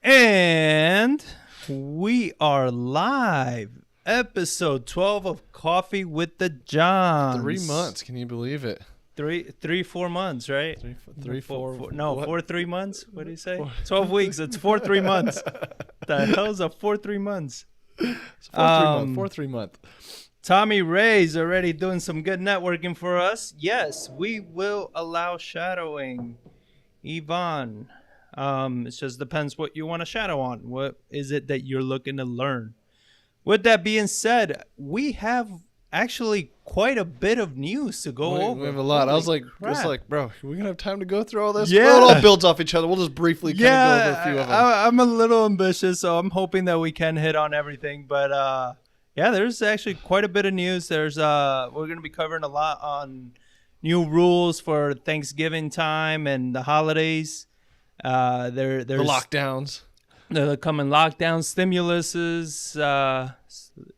And we are live. Episode 12 of Coffee with the Johns. 3 months. Can you believe it? 4 months, right? Four. No, What? 4 3 months. What do you say? 12 weeks. It's 4 3 months. The hell's a 4 3 months? It's 4 3 month. Tommy Ray's already doing some good networking for us. Yes, we will allow shadowing. Yvonne, it just depends what you want to shadow on. What is it that you're looking to learn? With that being said, we have actually quite a bit of news to go over. We have a lot. Holy I was like, crap. bro, are we gonna have time to go through all this? Yeah. Well, it all builds off each other. We'll just briefly kind of go over a few of them. I'm a little ambitious, so I'm hoping that we can hit on everything. But yeah, there's actually quite a bit of news. We're going to be covering a lot on new rules for Thanksgiving time and the holidays. There's the lockdowns. The coming lockdown stimuluses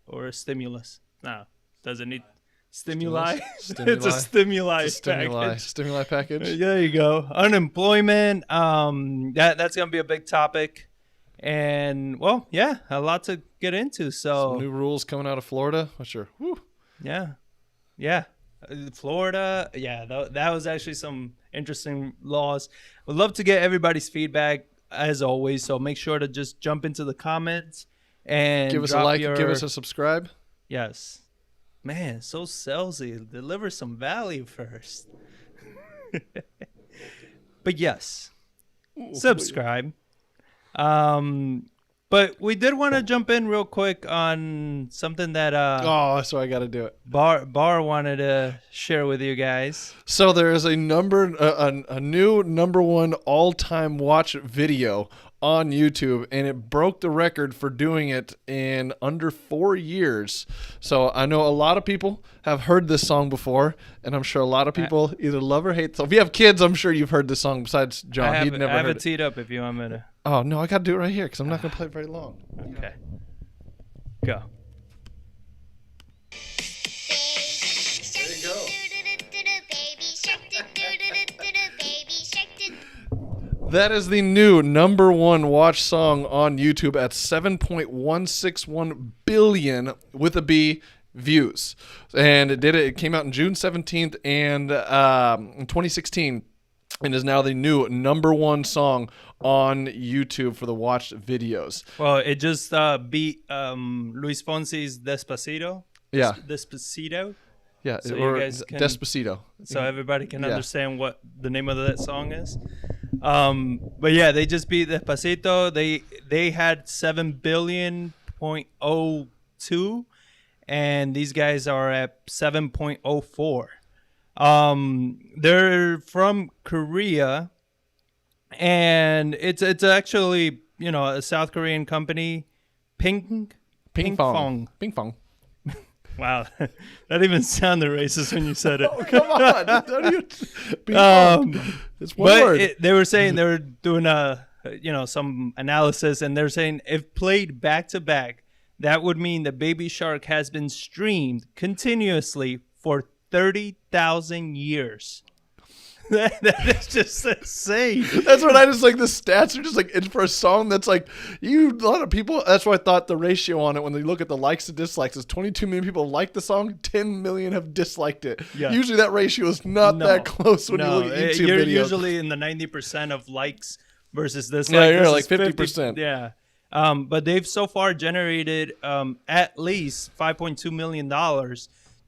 or stimulus. No, doesn't need stimuli. It's a stimuli package. Stimuli package. There you go. Unemployment. That's gonna be a big topic, and well, yeah, a lot to get into. So some new rules coming out of Florida. Sure. Woo. Yeah. Florida. Yeah, that was actually some interesting laws. Would love to get everybody's feedback as always. So make sure to just jump into the comments and give us a like, give us a subscribe. Yes. Man, so salesy. Deliver some value first. But yes, subscribe. But we did want to jump in real quick on something that so I got to do it. Bar wanted to share with you guys. So there is a new number one all-time watch video on YouTube, and it broke the record for doing it in under 4 years. So I know a lot of people have heard this song before, and I'm sure a lot of people either love or hate. So if you have kids, I'm sure you've heard this song. Besides John, he'd never heard it. I have it teed up if you want me to. Oh no, I got to do it right here because I'm not going to play it very long. Okay, go. There you go. That is the new number one watch song on YouTube at 7.161 billion with a B views. And it came out in June 17th and in 2016 and is now the new number one song on YouTube for the watched videos. Well, it just beat Luis Fonsi's Despacito. Yeah. Despacito. Yeah, So or you guys can- Despacito. So everybody can Yeah. understand what the name of that song is. But yeah, they just beat Despacito. They had 7.02, and these guys are at 7.04. They're from Korea, and it's actually, a South Korean company, Ping Fong. Ping Fong. Wow, that even sounded racist when you said it. Oh, come on. Ping Fong. It's one word. They were saying they were doing some analysis, and they're saying if played back to back, that would mean that Baby Shark has been streamed continuously for 30,000 years. That is just insane. That's what I just like. The stats are just like, it's for a song that's like, a lot of people. That's why I thought the ratio on it when they look at the likes to dislikes is 22 million people like the song, 10 million have disliked it. Yeah. Usually that ratio is not that close when you look at YouTube you're videos. usually in the 90% of likes versus this. Yeah, you're this like is 50%. Yeah. But they've so far generated at least $5.2 million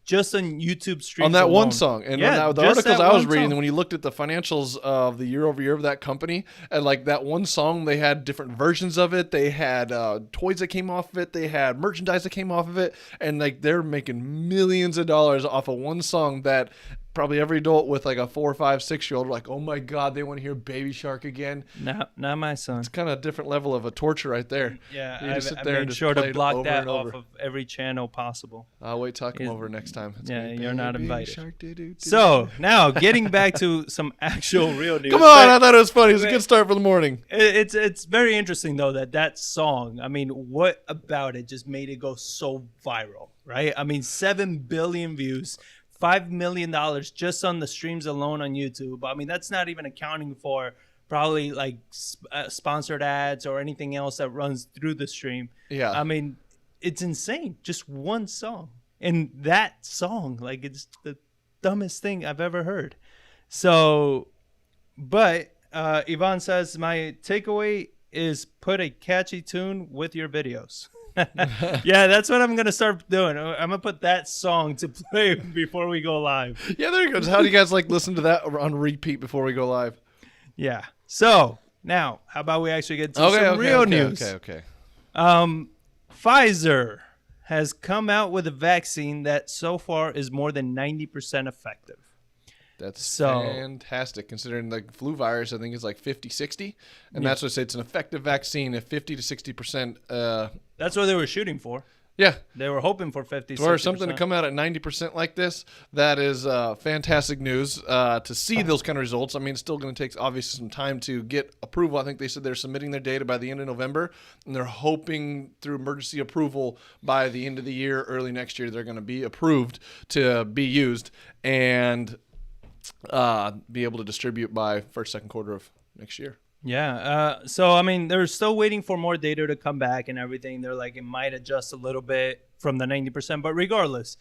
just on YouTube streams on that alone. one song. And yeah, the articles I was reading, when you looked at the financials of the year over year of that company, and like that one song, they had different versions of it. They had toys that came off of it. They had merchandise that came off of it. And like they're making millions of dollars off of one song that probably every adult with like a 4, 5, 6-year-old like, oh my God, they want to hear Baby Shark again. No, not my son. It's kind of a different level of a torture right there. Yeah, you just sit I there and made just sure play to it block over that and over. off of every channel possible. I'll wait till I come over next time. It's Yeah, gonna be you're not Baby invited. Shark, doo-doo-doo. So now getting back to some actual real news. Come on, I thought it was funny. It was a good start for the morning. It's very interesting though that song. I mean, what about it just made it go so viral, right? I mean, 7 billion views, $5 million just on the streams alone on YouTube. I mean, that's not even accounting for probably like sponsored ads or anything else that runs through the stream. Yeah. I mean, it's insane. Just one song. And that song, like, it's the dumbest thing I've ever heard. So, but Yvonne says, my takeaway is put a catchy tune with your videos. Yeah, that's what I'm going to start doing. I'm going to put that song to play before we go live. Yeah, there you go. How do you guys like listen to that on repeat before we go live? Yeah. So now, how about we actually get to some real news? Okay. Pfizer has come out with a vaccine that so far is more than 90% effective. That's fantastic, considering the flu virus, I think, is like 50, 60. And that's what I say. It's an effective vaccine at 50 to 60%. That's what they were shooting for. Yeah. They were hoping for 50, 60%. For something to come out at 90% like this, that is fantastic news to see those kind of results. I mean, it's still going to take, obviously, some time to get approval. I think they said they're submitting their data by the end of November, and they're hoping through emergency approval by the end of the year, early next year, they're going to be approved to be used and be able to distribute by first, second quarter of next year. Yeah. So, I mean, they're still waiting for more data to come back and everything. They're like, it might adjust a little bit from the 90%. But regardless,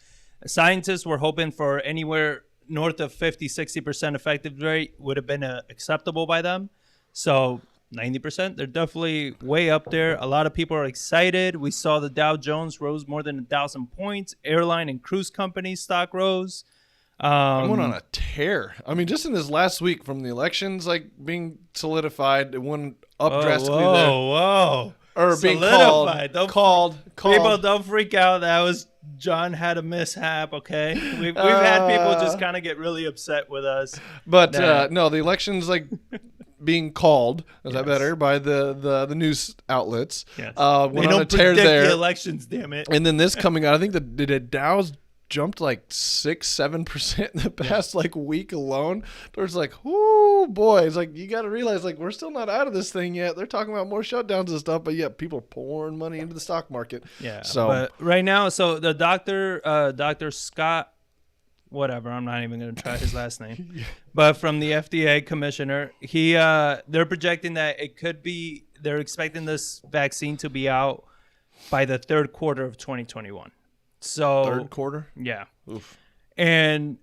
scientists were hoping for anywhere north of 50, 60% effective rate would have been acceptable by them. So 90%, they're definitely way up there. A lot of people are excited. We saw the Dow Jones rose more than 1,000 points. Airline and cruise companies stock rose. I went on a tear. I mean, just in this last week from the elections, like being solidified, it went up drastically there. Whoa. Or being called. People, don't freak out. That was John had a mishap, okay? We've had people just kind of get really upset with us. But no, the election's like being called, is that better, by the news outlets. Yes. Went on a tear there. The elections, damn it. And then this coming out, I think the Dow's jumped like 6-7% in the past like week alone. There's like, oh boy, it's like you got to realize like we're still not out of this thing yet. They're talking about more shutdowns and stuff, but yet people are pouring money into the stock market. Yeah. So but right now, so the Dr. Scott, whatever, I'm not even going to try his last name, but from the FDA commissioner, they're projecting that it could be, they're expecting this vaccine to be out by the third quarter of 2021. So third quarter? Yeah. Oof. And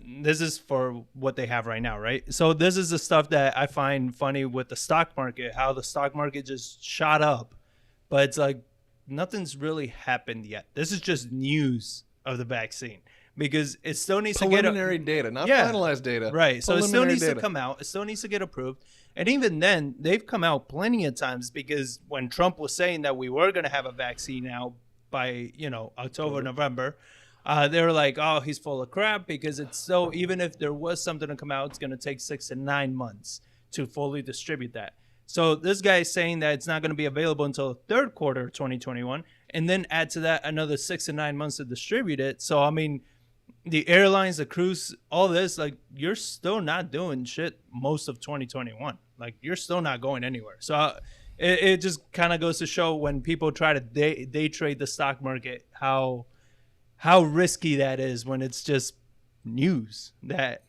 this is for what they have right now, right? So this is the stuff that I find funny with the stock market, how the stock market just shot up. But it's like nothing's really happened yet. This is just news of the vaccine because it still needs to get preliminary data, not finalized data. Right. So it still needs to come out. It still needs to get approved. And even then, they've come out plenty of times because when Trump was saying that we were going to have a vaccine out by, October, November, they were like, oh, he's full of crap because it's so, even if there was something to come out, it's going to take 6 to 9 months to fully distribute that. So this guy is saying that it's not going to be available until the third quarter of 2021, and then add to that another 6 to 9 months to distribute it. So, I mean, the airlines, the cruise, all this, like, you're still not doing shit most of 2021. Like, you're still not going anywhere. So it just kind of goes to show when people try to day trade the stock market, how risky that is when it's just news that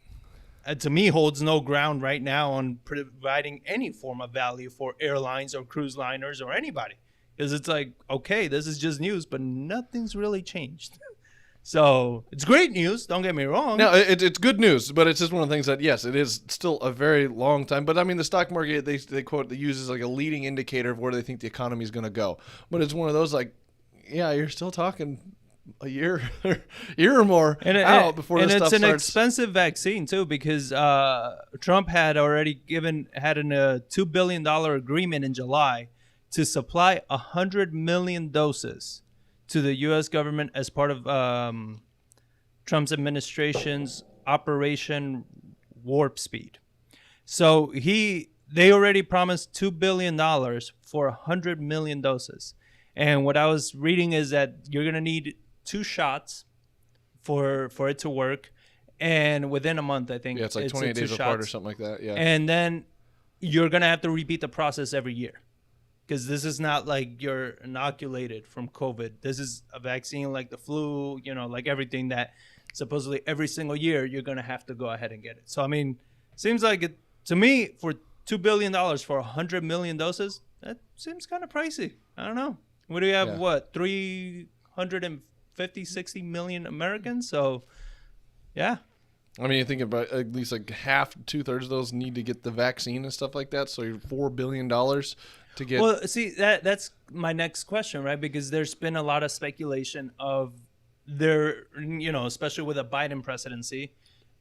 to me holds no ground right now on providing any form of value for airlines or cruise liners or anybody. Because it's like, okay, this is just news, but nothing's really changed. So it's great news. Don't get me wrong. No, it's good news, but it's just one of the things that, yes, it is still a very long time. But I mean, the stock market, they quote, they use as like a leading indicator of where they think the economy is going to go. But it's one of those like, yeah, you're still talking a year or more out before this stuff starts. And it's an expensive vaccine too, because Trump had already had a $2 billion agreement in July to supply 100 million doses to the U.S. government as part of Trump's administration's Operation Warp Speed. So they already promised $2 billion for 100 million doses. And what I was reading is that you're going to need 2 shots for it to work. And within a month, I think. Yeah, it's like 28 days apart or something like that. Yeah. And then you're going to have to repeat the process every year. Because this is not like you're inoculated from COVID. This is a vaccine like the flu, like everything that supposedly every single year you're going to have to go ahead and get it. So, I mean, seems like it, to me, for $2 billion for 100 million doses. That seems kind of pricey. I don't know. What do you have? Yeah. What, 350, 60 million Americans? So, yeah. I mean, you think about at least like half, 2/3 of those need to get the vaccine and stuff like that. So you're $4 billion to get. Well, see, that's my next question, right? Because there's been a lot of speculation of especially with a Biden presidency,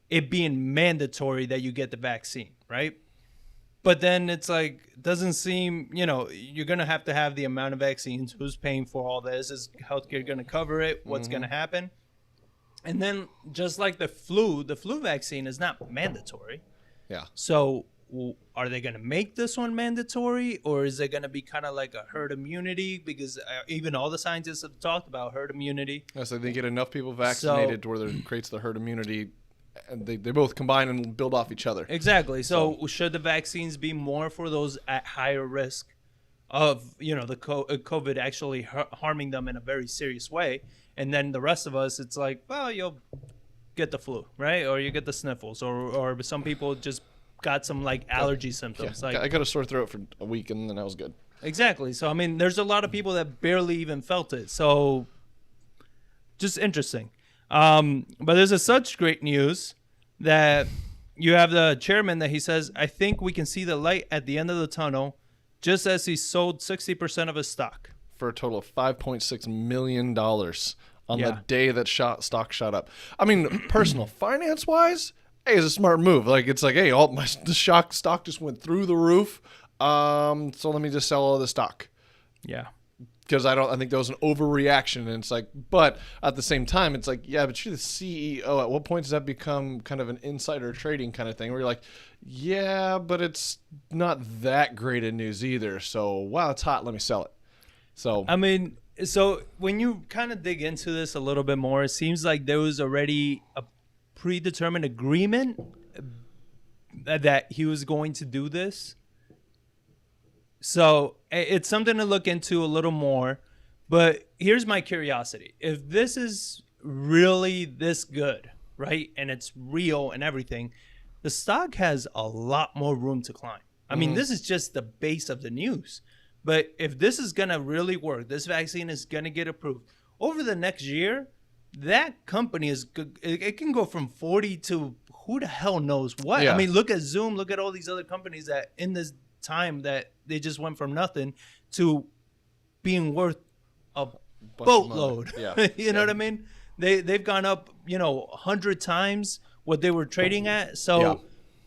it being mandatory that you get the vaccine, right? But then it's like, doesn't seem, you're going to have the amount of vaccines. Who's paying for all this? Is healthcare going to cover it? What's going to happen? And then just like the flu vaccine is not mandatory. Yeah. So are they going to make this one mandatory, or is it going to be kind of like a herd immunity? Because even all the scientists have talked about herd immunity. Yeah, so they get enough people vaccinated to where it creates the herd immunity, and they both combine and build off each other. Exactly. So should the vaccines be more for those at higher risk of, the COVID actually harming them in a very serious way? And then the rest of us, it's like, well, you'll get the flu, right? Or you get the sniffles, or some people just got some like allergy symptoms. Yeah, Like, I got a sore throat for a week, and then I was good. Exactly. So, I mean, there's a lot of people that barely even felt it. So, just interesting. But there's such great news that you have the chairman that he says, I think we can see the light at the end of the tunnel, just as he sold 60% of his stock. For a total of $5.6 million on the day that stock shot up. I mean, personal finance-wise, hey, it's a smart move. Like, it's like, hey, the stock just went through the roof. So let me just sell all the stock. Yeah. Because I think there was an overreaction, and it's like, but at the same time, it's like, yeah, but you're the CEO. At what point does that become kind of an insider trading kind of thing, where you're like, yeah, but it's not that great of news either. So, wow, it's hot. Let me sell it. So, I mean, so when you kind of dig into this a little bit more, it seems like there was already a predetermined agreement that he was going to do this. So it's something to look into a little more. But here's my curiosity. If this is really this good, right, and it's real and everything, the stock has a lot more room to climb. I mean, this is just the base of the news. But if this is going to really work, this vaccine is going to get approved, over the next year, that company it can go from 40 to who the hell knows what. Yeah. I mean, look at Zoom, look at all these other companies that in this time that they just went from nothing to being worth a boatload. Yeah. You know what I mean? They've gone up, 100 times what they were trading at. So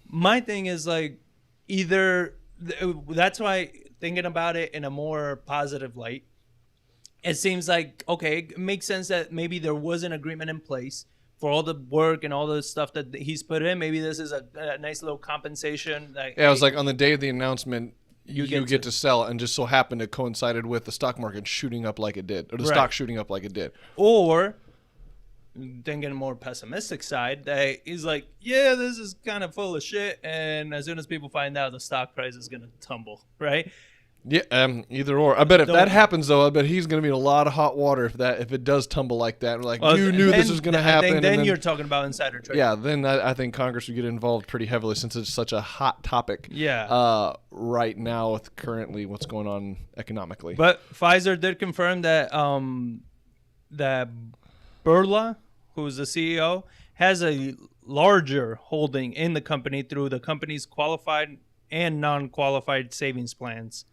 my thing is like, either that's why thinking about it in a more positive light, it seems like, okay, it makes sense that maybe there was an agreement in place for all the work and all the stuff that he's put in. Maybe this is a nice little compensation. It was like on the day of the announcement, you get to sell, and just so happened it coincided with the stock market shooting up like it did, or the stock shooting up like it did. Or thinking more pessimistic side, that he's like, yeah, this is kind of full of shit, and as soon as people find out, the stock price is going to tumble, right? Yeah, either or. I bet if that happens, though, I bet he's going to be in a lot of hot water if it does tumble like that. Like, you knew this was going to happen. I think then you're talking about insider trading. Yeah, then I think Congress would get involved pretty heavily, since it's such a hot topic. Yeah. Right now with currently what's going on economically. But Pfizer did confirm that that Burla, who's the CEO, has a larger holding in the company through the company's qualified and non-qualified savings plans,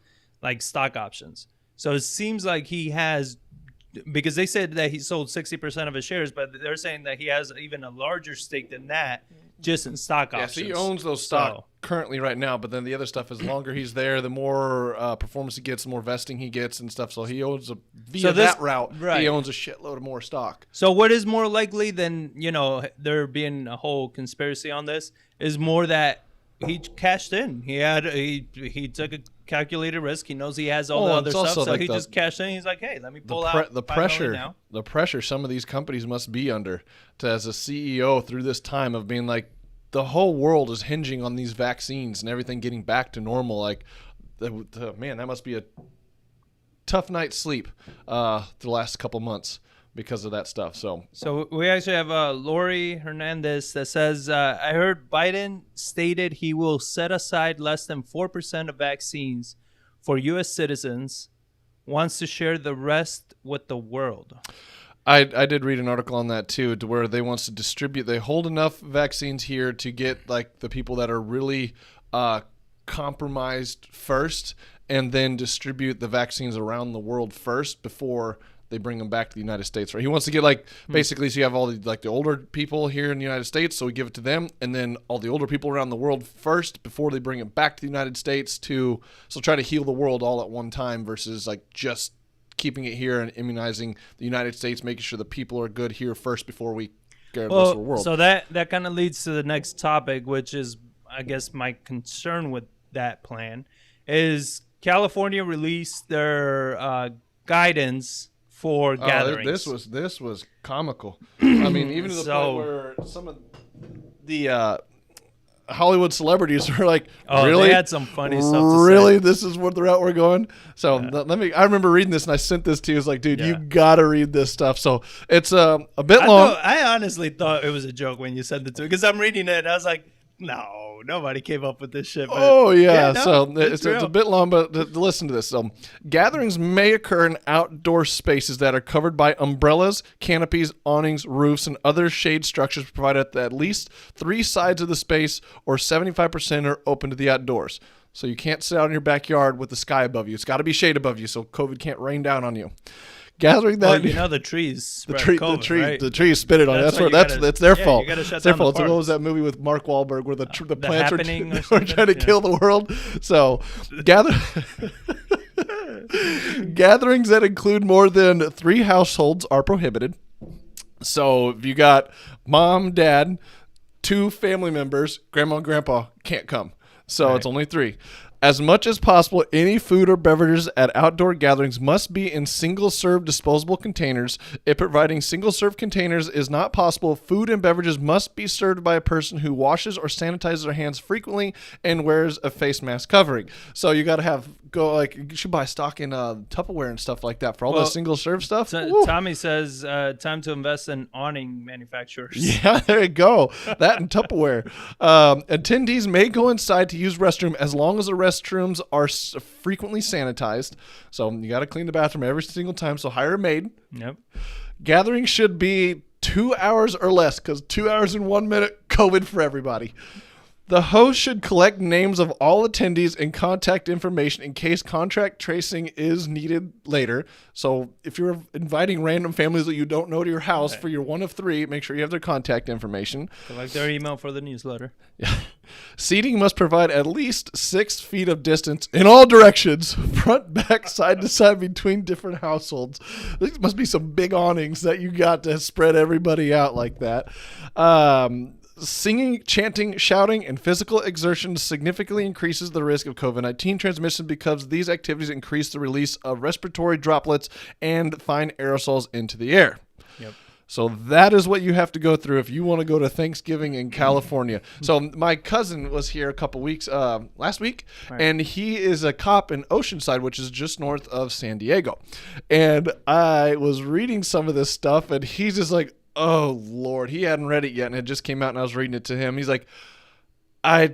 like stock options. So it seems like he has, because they said that he sold 60% of his shares, but they're saying that he has even a larger stake than that just in stock options. So he owns those stock currently right now, but then the other stuff, is the longer he's there, the more performance he gets, the more vesting he gets and stuff. So he owns that route. Right. He owns a shitload of more stock. So what is more likely than, there being a whole conspiracy on this is more that he cashed in. He took a calculated risk. He knows he has all the other stuff, so like he just cashed in. He's like, hey, let me pull out the pressure now. The pressure some of these companies must be under as a CEO through this time of being like, the whole world is hinging on these vaccines and everything getting back to normal. Like, man, that must be a tough night's sleep the last couple months. because of that stuff. So we actually have Lori Hernandez that says, I heard Biden stated he will set aside less than 4% of vaccines for U.S. citizens, wants to share the rest with the world. I did read an article on that too, to where they wants to distribute. They hold enough vaccines here to get like the people that are really compromised first, and then distribute the vaccines around the world first before they bring them back to the United States. Right? He wants to get like basically, so you have all the older people here in the United States, so we give it to them, and then all the older people around the world first before they bring it back to the United States so try to heal the world all at one time versus like just keeping it here and immunizing the United States, making sure the people are good here first before we get the rest of the world. So that kind of leads to the next topic, which is, I guess, my concern with that plan is California released their guidance for gatherings. This was comical. I mean, even to the point where some of the Hollywood celebrities were like, really? They had some funny stuff to really? say. This is what the route we're going? So I remember reading this and I sent this to you. It's like, dude, you got to read this stuff. So it's a bit long. I honestly thought it was a joke when you sent it to me because I'm reading it and I was like, no, nobody came up with this shit. But so it's a bit long, but listen to this. So gatherings may occur in outdoor spaces that are covered by umbrellas, canopies, awnings, roofs, and other shade structures provided at least 3 sides of the space, or 75% are open to the outdoors. So you can't sit out in your backyard with the sky above you. It's got to be shade above you so COVID can't rain down on you. Gathering that, the trees spread COVID, right? The trees spit it on. That's their fault. You gotta shut it's their down fault. The So what was that movie with Mark Wahlberg where the plants were trying to kill the world? So gatherings that include more than 3 households are prohibited. So if you got mom, dad, 2 family members, grandma and grandpa can't come. So It's only 3. As much as possible, any food or beverages at outdoor gatherings must be in single-serve disposable containers. If providing single-serve containers is not possible, food and beverages must be served by a person who washes or sanitizes their hands frequently and wears a face mask covering. So you got to you should buy stock in Tupperware and stuff like that for all the single-serve stuff. Tommy says, time to invest in awning manufacturers. Yeah, there you go. That and Tupperware. Attendees may go inside to use restroom as long as the restrooms are frequently sanitized. So you got to clean the bathroom every single time. So hire a maid. Yep. Gathering should be 2 hours or less, because 2 hours and 1 minute, COVID for everybody. The host should collect names of all attendees and contact information in case contact tracing is needed later. So if you're inviting random families that you don't know to your house for your 1 of 3, make sure you have their contact information. Collect their email for the newsletter. Yeah. Seating must provide at least 6 feet of distance in all directions, front, back, side to side between different households. There must be some big awnings that you got to spread everybody out like that. Singing, chanting, shouting, and physical exertion significantly increases the risk of COVID-19 transmission because these activities increase the release of respiratory droplets and fine aerosols into the air. Yep. So that is what you have to go through if you want to go to Thanksgiving in California. So my cousin was here a couple weeks, last week, and he is a cop in Oceanside, which is just north of San Diego. And I was reading some of this stuff, and he's just like, oh, Lord. He hadn't read it yet, and it just came out, and I was reading it to him. He's like, I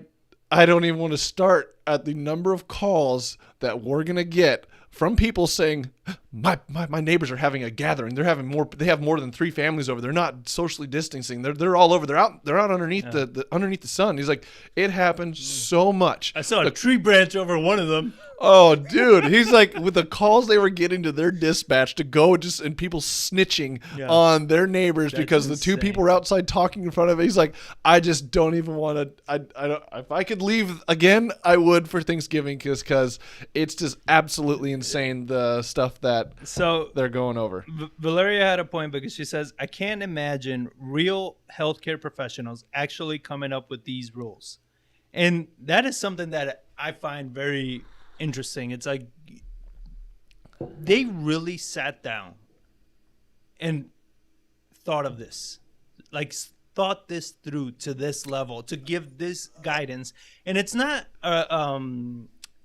don't even want to start at the number of calls that we're going to get from people saying, my neighbors are having a gathering. They have more than 3 families over. They're not socially distancing. They're all over. They're out underneath underneath the sun. He's like, it happens so much. I saw a tree branch over one of them. Oh, dude. He's like, with the calls they were getting to their dispatch to go and people snitching on their neighbors because the 2 people were outside talking in front of it. He's like, I just don't even want to. If I could leave again, I would for Thanksgiving because it's just absolutely insane, the stuff that they're going over. Valeria had a point because she says, I can't imagine real healthcare professionals actually coming up with these rules. And that is something that I find very interesting. It's like they really sat down and thought of this, like thought this through to this level to give this guidance. And it's not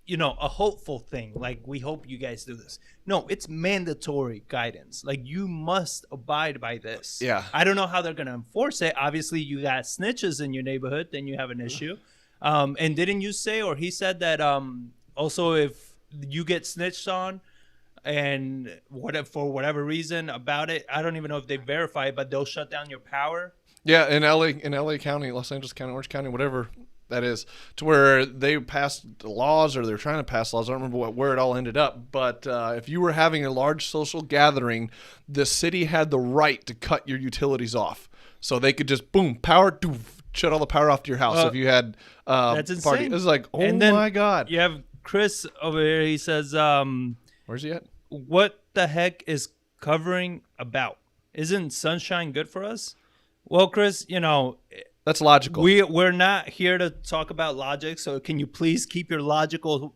a hopeful thing. Like, we hope you guys do this. No, it's mandatory guidance. Like, you must abide by this. Yeah. I don't know how they're going to enforce it. Obviously, you got snitches in your neighborhood, then you have an issue. And didn't you say, or he said that also if you get snitched on and for whatever reason about it, I don't even know if they verify it, but they'll shut down your power. Yeah, in LA County, Los Angeles County, Orange County, whatever that is, to where they passed laws, or they're trying to pass laws. I don't remember where it all ended up, but if you were having a large social gathering, the city had the right to cut your utilities off, so they could just boom, power, doof, shut all the power off to your house if you had that's insane. party. It was like, oh and then my god. You have Chris over here. He says, "Where's he at? What the heck is covering about? Isn't sunshine good for us?" Well, Chris, That's logical. We're not here to talk about logic, so can you please keep your logical,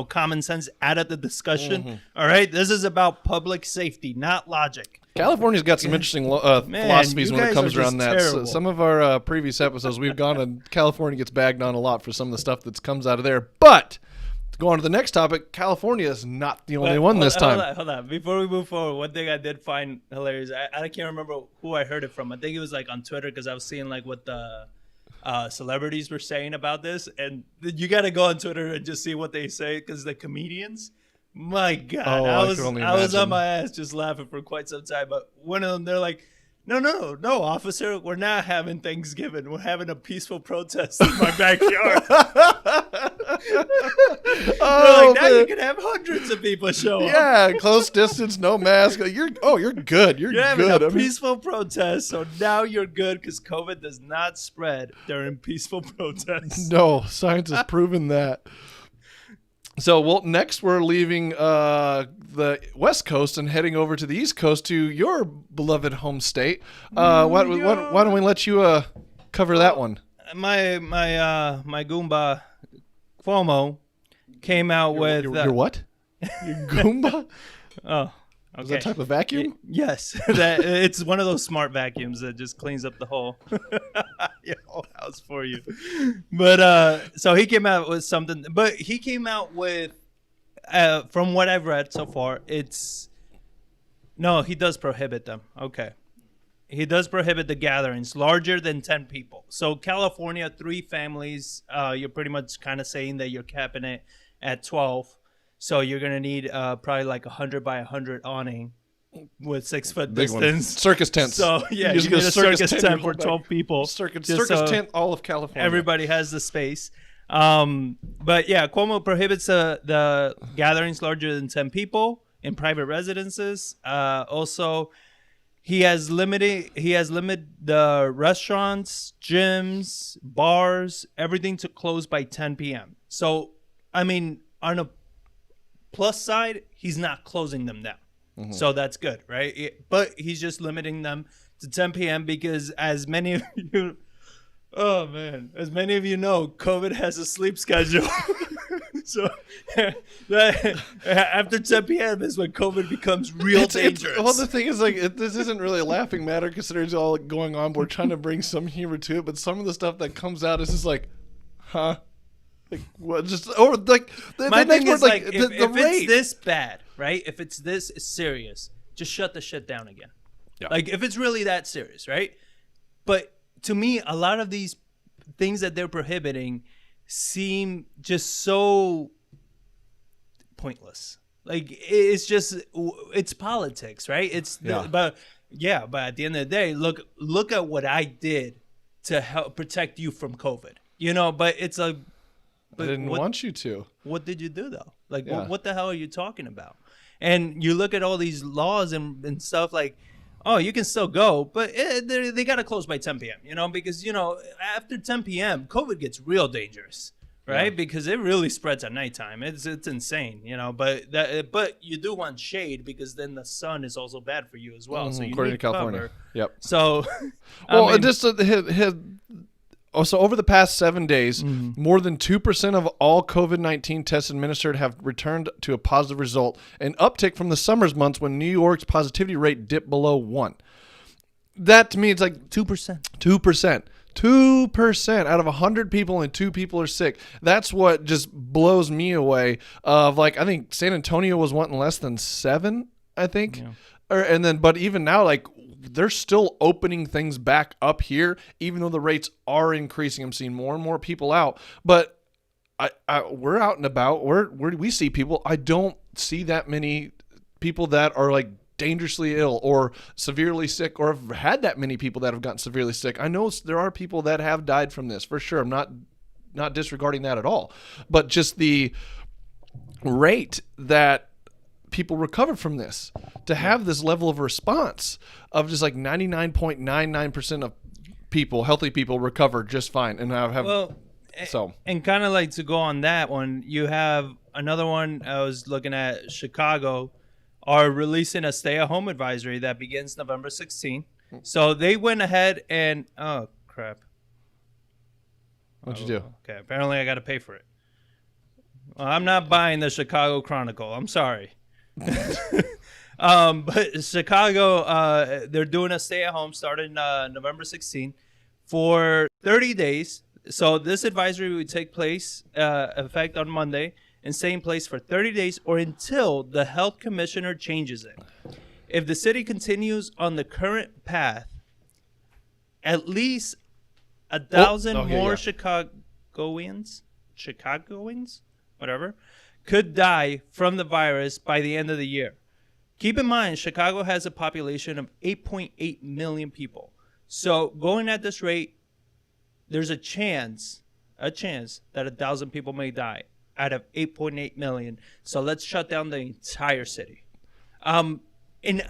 common sense out of the discussion? Mm-hmm. All right, this is about public safety, not logic. California's got some interesting philosophies when it comes around that. So some of our previous episodes, we've gone and California gets bagged on a lot for some of the stuff that comes out of there. But to go on to the next topic, California is not the only one this time. Hold on. Before we move forward, one thing I did find hilarious, I can't remember who I heard it from. I think it was like on Twitter, because I was seeing like what the celebrities were saying about this. And you got to go on Twitter and just see what they say, because the comedians, my God, I was on my ass just laughing for quite some time. But one of them, they're like, no, officer, we're not having Thanksgiving. We're having a peaceful protest in my backyard. They're like, now you can have hundreds of people show up. Yeah, close distance, no mask. You're good. You're having good. a peaceful protest, so now you're good because COVID does not spread during peaceful protests. No, science has proven that. So, next we're leaving the West Coast and heading over to the East Coast to your beloved home state. Why don't we let you cover that one? My Goomba Cuomo came out with your what? Your Goomba? Oh, okay. Is that type of vacuum? Yes, it's one of those smart vacuums that just cleans up the whole house for you. But so he came out with something. But he came out with, from what I've read so far, he does prohibit them. Okay. He does prohibit the gatherings larger than 10 people. So California, 3 families, you're pretty much kind of saying that you're capping it at 12. So you're going to need probably like 100 by 100 awning with 6 foot Big distance. One. Circus tents. So yeah, you need a circus tent for 12 people. Circus tent, all of California. Everybody has the space. But yeah, Cuomo prohibits the gatherings larger than 10 people in private residences. Also, he has limited the restaurants, gyms, bars, everything to close by 10 p.m. So, I mean, on a plus side, he's not closing them down. Mm-hmm. So that's good, right? But he's just limiting them to 10 p.m. because as many of you know, COVID has a sleep schedule. So after 10 p.m. is when COVID becomes real dangerous. Well, the thing is, this isn't really a laughing matter considering it's all going on. We're trying to bring some humor to it, but some of the stuff that comes out is just like, huh? Like what? Just or like my thing is like if it's this bad, right? If it's this serious, just shut the shit down again. Yeah. Like if it's really that serious, right? But to me, a lot of these things that they're prohibiting seem just so pointless. Like it's politics, right? But at the end of the day, look at what I did to help protect you from COVID. But it's a I didn't want you to. What did you do though? Like what the hell are you talking about? And you look at all these laws and stuff like, oh, you can still go, but they got to close by 10 p.m., because, after 10 p.m., COVID gets real dangerous, right? Yeah. Because it really spreads at nighttime. It's insane, but you do want shade because then the sun is also bad for you as well. So you according need to California. Cover. Yep. So, so over the past 7 days, more than 2% of all COVID-19 tests administered have returned to a positive result, an uptick from the summer's months when New York's positivity rate dipped below 1. That to me, it's like 2%. 2%. 2% out of 100 people and 2 people are sick. That's what just blows me away. Of like, I think San Antonio was wanting less than 7, I think. Yeah. But even now, like, they're still opening things back up here, even though the rates are increasing. I'm seeing more and more people out, but we're out and about. Where do we see people? I don't see that many people that are like dangerously ill or severely sick, or have had that many people that have gotten severely sick. I know there are people that have died from this for sure. I'm not disregarding that at all, but just the rate that people recover from this, to have this level of response of just like 99.99% of people, healthy people, recover just fine. And and kind of like to go on that one, you have another one. I was looking at Chicago are releasing a stay-at-home advisory that begins November 16th. So they went ahead and oh crap! What'd you do? Okay, apparently I got to pay for it. Well, I'm not buying the Chicago Chronicle. I'm sorry. But Chicago, they're doing a stay-at-home starting November 16th for 30 days. So this advisory would take place, effect on Monday, and stay in place for 30 days or until the health commissioner changes it. If the city continues on the current path, at least 1,000 more Chicagoans, whatever, could die from the virus by the end of the year. Keep in mind, Chicago has a population of 8.8 million people. So going at this rate, there's a chance that 1,000 people may die out of 8.8 million. So let's shut down the entire city. And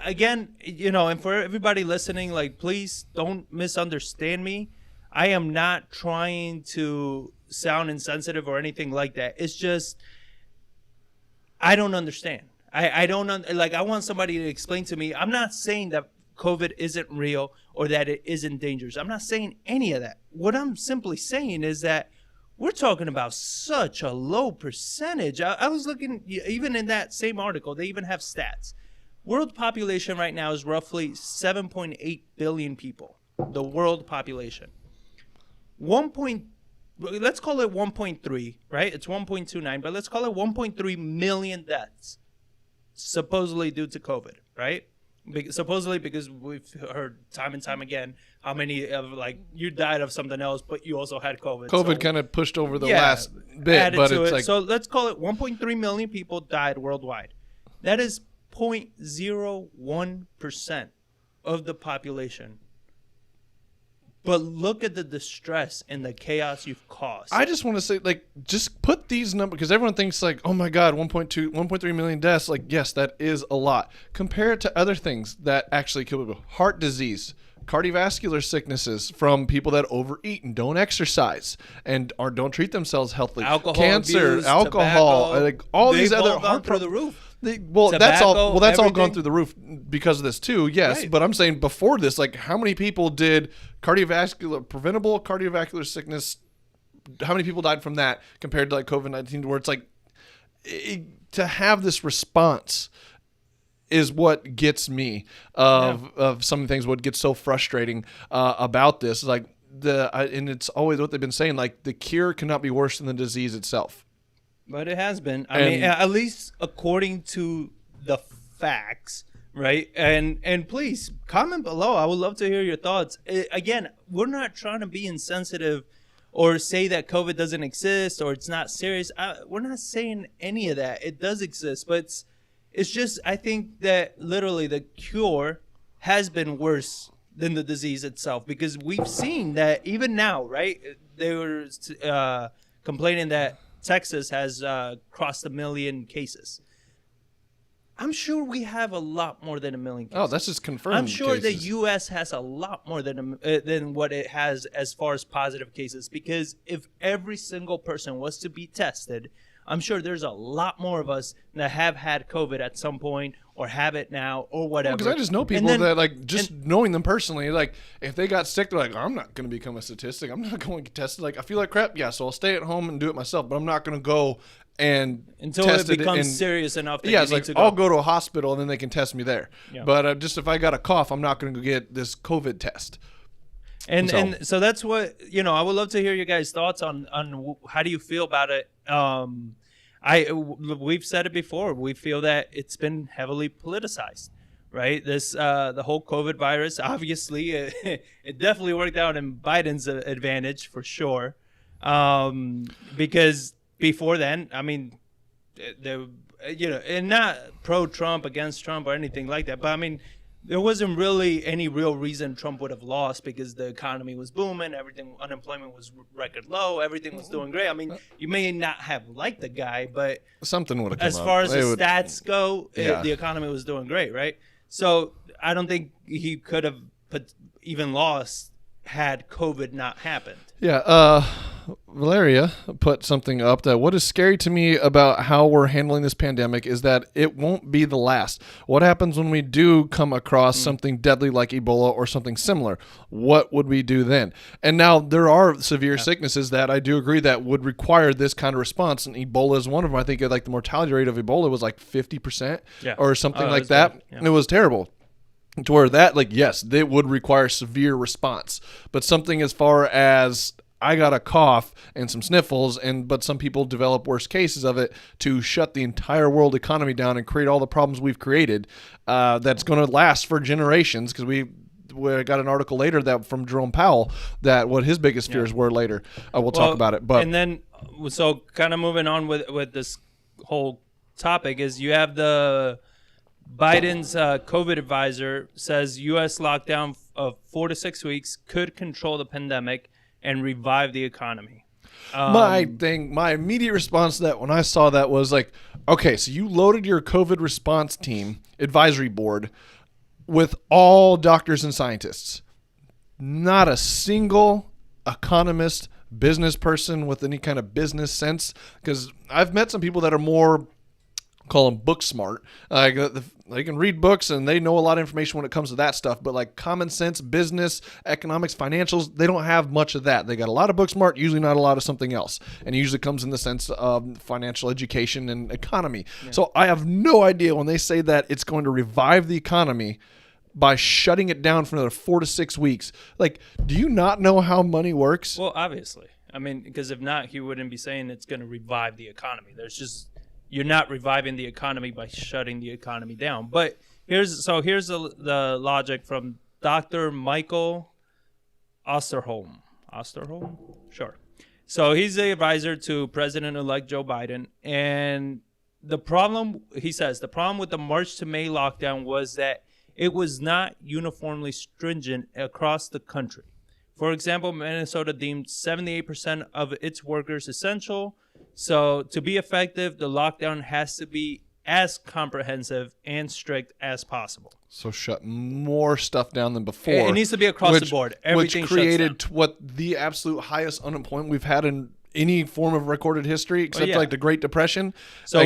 again, and for everybody listening, like, please don't misunderstand me. I am not trying to sound insensitive or anything like that. It's just, I don't understand. I want somebody to explain to me. I'm not saying that COVID isn't real or that it isn't dangerous. I'm not saying any of that. What I'm simply saying is that we're talking about such a low percentage. I was looking, even in that same article, they even have stats. World population right now is roughly 7.8 billion people. The world population. Let's call it 1.3, right? It's 1.29, but let's call it 1.3 million deaths, supposedly due to COVID, right? Supposedly, because we've heard time and time again how many of, like, you died of something else, but you also had COVID. COVID kind of pushed over the last bit, but it's like, so let's call it 1.3 million people died worldwide. That is 0.01% of the population. But look at the distress and the chaos you've caused. I just want to say, like, just put these numbers, because everyone thinks, like, oh my God, 1.3 million deaths. Like, yes, that is a lot. Compare it to other things that actually kill people. Heart disease, cardiovascular sicknesses from people that overeat and don't exercise and don't treat themselves healthily. Alcohol cancer, abuse, alcohol, tobacco, like all these other heart through the roof. That's all gone through the roof because of this too. Yes, right. But I'm saying before this, like, how many people did preventable cardiovascular sickness? How many people died from that compared to like COVID-19? Where it's like to have this response is what gets me of some of the things. What gets so frustrating about this, like and it's always what they've been saying. Like, the cure cannot be worse than the disease itself. But it has been. I mean, at least according to the facts, right? And please comment below. I would love to hear your thoughts. Again, we're not trying to be insensitive or say that COVID doesn't exist or it's not serious. We're not saying any of that. It does exist, but it's just, I think that literally the cure has been worse than the disease itself, because we've seen that even now, right? They were complaining that Texas has crossed 1 million cases. I'm sure we have a lot more than 1 million cases. Oh, that's just confirmed. I'm sure cases. the U.S. has a lot more than what it has as far as positive cases, because if every single person was to be tested, I'm sure there's a lot more of us that have had COVID at some point or have it now or whatever. Because I just know people that, like, just knowing them personally, like, if they got sick, they're like, I'm not going to become a statistic. I'm not going to get tested. Like, I feel like crap. Yeah, so I'll stay at home and do it myself, but I'm not going to go and until test it becomes serious enough that it's like, I'll go to a hospital and then they can test me there. Yeah. But just if I got a cough, I'm not going to go get this COVID test. And so that's what, I would love to hear your guys' thoughts on how do you feel about it. We've said it before. We feel that it's been heavily politicized, right? This the whole COVID virus, obviously, it definitely worked out in Biden's advantage for sure, because before then, I mean, and not pro-Trump, against Trump or anything like that, but I mean, there wasn't really any real reason Trump would have lost because the economy was booming, unemployment was record low, everything was doing great. I mean, you may not have liked the guy, but something would have come as far as the stats go, the economy was doing great, right? So I don't think he could have even lost had COVID not happened. Yeah, Valeria put something up that what is scary to me about how we're handling this pandemic is that it won't be the last. What happens when we do come across something deadly like Ebola or something similar? What would we do then? And now there are severe sicknesses that I do agree that would require this kind of response, and Ebola is one of them. I think like the mortality rate of Ebola was like 50% or something like that. Yeah. It was terrible. To where that, like, yes, they would require severe response. But something as far as I got a cough and some sniffles, but some people develop worse cases of it to shut the entire world economy down and create all the problems we've created, that's going to last for generations, because we got an article later that from Jerome Powell that what his biggest fears were later. We'll talk about it. But and then, so kind of moving on with this whole topic is you have Biden's COVID advisor says U.S. lockdown of 4 to 6 weeks could control the pandemic and revive the economy. My immediate response to that when I saw that was like, okay, so you loaded your COVID response team advisory board with all doctors and scientists. Not a single economist, business person with any kind of business sense, because I've met some people that are more, call them book smart. They can read books and they know a lot of information when it comes to that stuff, but like common sense, business, economics, financials, they don't have much of that. They got a lot of book smart, usually not a lot of something else. And it usually comes in the sense of financial education and economy. Yeah. So I have no idea when they say that it's going to revive the economy by shutting it down for another 4 to 6 weeks. Like, do you not know how money works? Well, obviously. I mean, because if not, he wouldn't be saying it's going to revive the economy. You're not reviving the economy by shutting the economy down. But here's the logic from Dr. Michael Osterholm. Osterholm? Sure. So he's the advisor to President-elect Joe Biden. And the problem with the March to May lockdown was that it was not uniformly stringent across the country. For example, Minnesota deemed 78% of its workers essential. So to be effective, the lockdown has to be as comprehensive and strict as possible. So shut more stuff down than before. It needs to be across the board. Everything which created what the absolute highest unemployment we've had in any form of recorded history, except like the Great Depression. So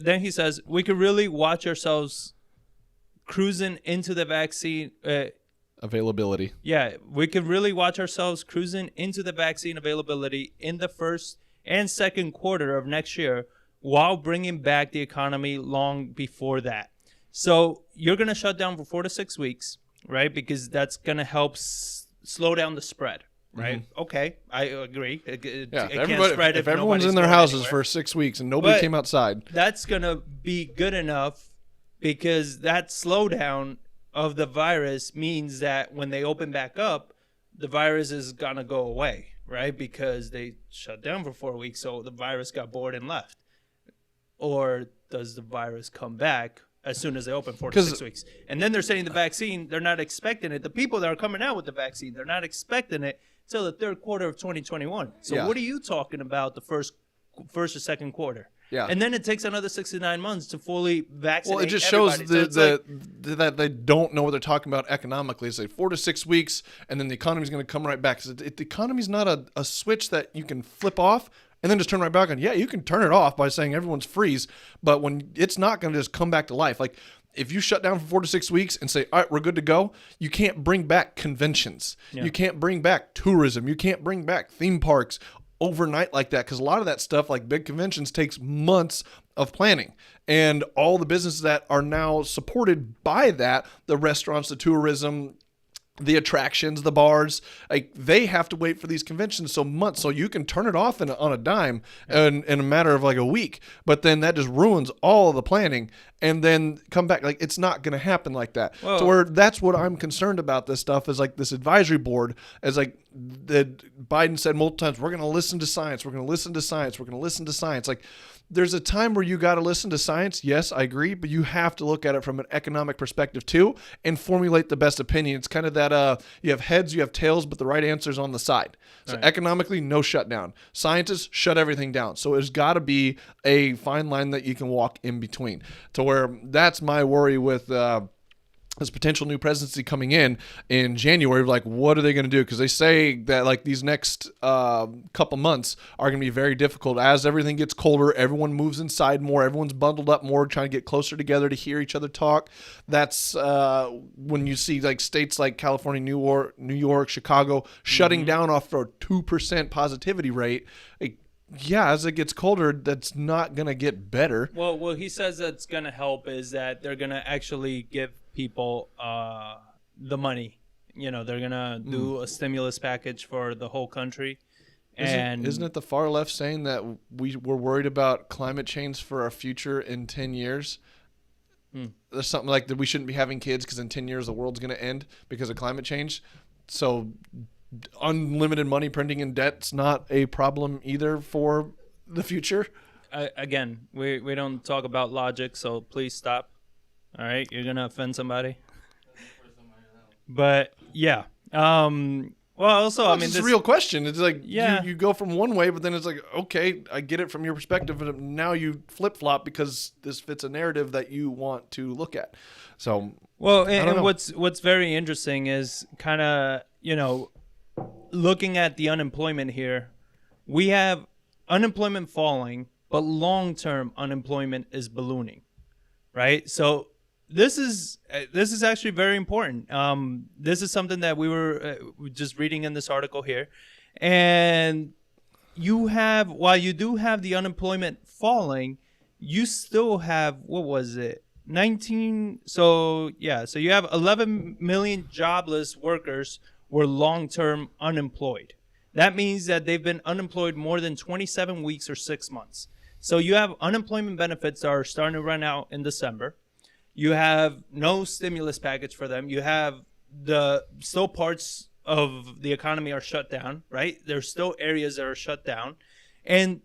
then he says we could really watch ourselves cruising into the vaccine availability. Yeah, we could really watch ourselves cruising into the vaccine availability in the first and second quarter of next year, while bringing back the economy long before that. So you're going to shut down for 4 to 6 weeks, right? Because that's going to help slow down the spread, right? Mm-hmm. Okay, I agree. It can't spread if everyone's in their houses for 6 weeks and nobody came outside. That's going to be good enough, because that slowdown of the virus means that when they open back up, the virus is going to go away. Right? Because they shut down for 4 weeks, so the virus got bored and left. Or does the virus come back as soon as they open 4 to 6 weeks? And then they're saying the vaccine, they're not expecting it. The people that are coming out with the vaccine, they're not expecting it till the third quarter of 2021. So what are you talking about the first or second quarter? Yeah. And then it takes another 6 to 9 months to fully vaccinate. Well, it just shows that they don't know what they're talking about economically. It's like 4 to 6 weeks, and then the economy's going to come right back. The economy's not a switch that you can flip off and then just turn right back on. Yeah, you can turn it off by saying everyone's freeze, but when it's not going to just come back to life. Like, if you shut down for 4 to 6 weeks and say, all right, we're good to go, you can't bring back conventions. Yeah. You can't bring back tourism. You can't bring back theme parks overnight like that, because a lot of that stuff, like big conventions, takes months of planning. And all the businesses that are now supported by that, the restaurants, the tourism, the attractions, the bars, like they have to wait for these conventions so months, so you can turn it off on a dime in a matter of like a week, but then that just ruins all of the planning and then come back. Like it's not going to happen like that. Well, So where that's what I'm concerned about this stuff is like this advisory board is like that Biden said multiple times, we're going to listen to science. We're going to listen to science. We're going to listen to science. Like there's a time where you got to listen to science. Yes, I agree, but you have to look at it from an economic perspective too and formulate the best opinion. It's kind of that you have heads, you have tails, but the right answer is on the side. So right. Economically, no shutdown. Scientists shut everything down. So there's got to be a fine line that you can walk in between. To where that's my worry with this potential new presidency coming in January. Like, what are they going to do? Because they say that like these next couple months are going to be very difficult as everything gets colder. Everyone moves inside more. Everyone's bundled up more, trying to get closer together to hear each other talk. That's when you see like states like California, New York, Chicago shutting down off for a 2% positivity rate. Like, yeah, as it gets colder, that's not going to get better. Well, he says that's going to help is that they're going to actually give people the money. You know, they're going to do a stimulus package for the whole country. Isn't it the far left saying that we're worried about climate change for our future in 10 years? There's something like that we shouldn't be having kids because in 10 years the world's going to end because of climate change. So unlimited money printing and debt's not a problem either for the future. Again, we don't talk about logic, so please stop. All right, you're gonna offend somebody. But yeah, well, also, I mean, it's a real question. It's like yeah. you go from one way, but then it's like, okay, I get it from your perspective, but now you flip flop because this fits a narrative that you want to look at. So well, and what's very interesting is kind of looking at the unemployment here. We have unemployment falling, but long-term unemployment is ballooning, right? So this is actually very important. This is something that we were just reading in this article here, and while you do have the unemployment falling, you still have, what was it, 19? So you have 11 million jobless workers were long-term unemployed. That means that they've been unemployed more than 27 weeks or 6 months. So you have unemployment benefits that are starting to run out in December. You have no stimulus package for them. You have still parts of the economy are shut down, right? There's still areas that are shut down. And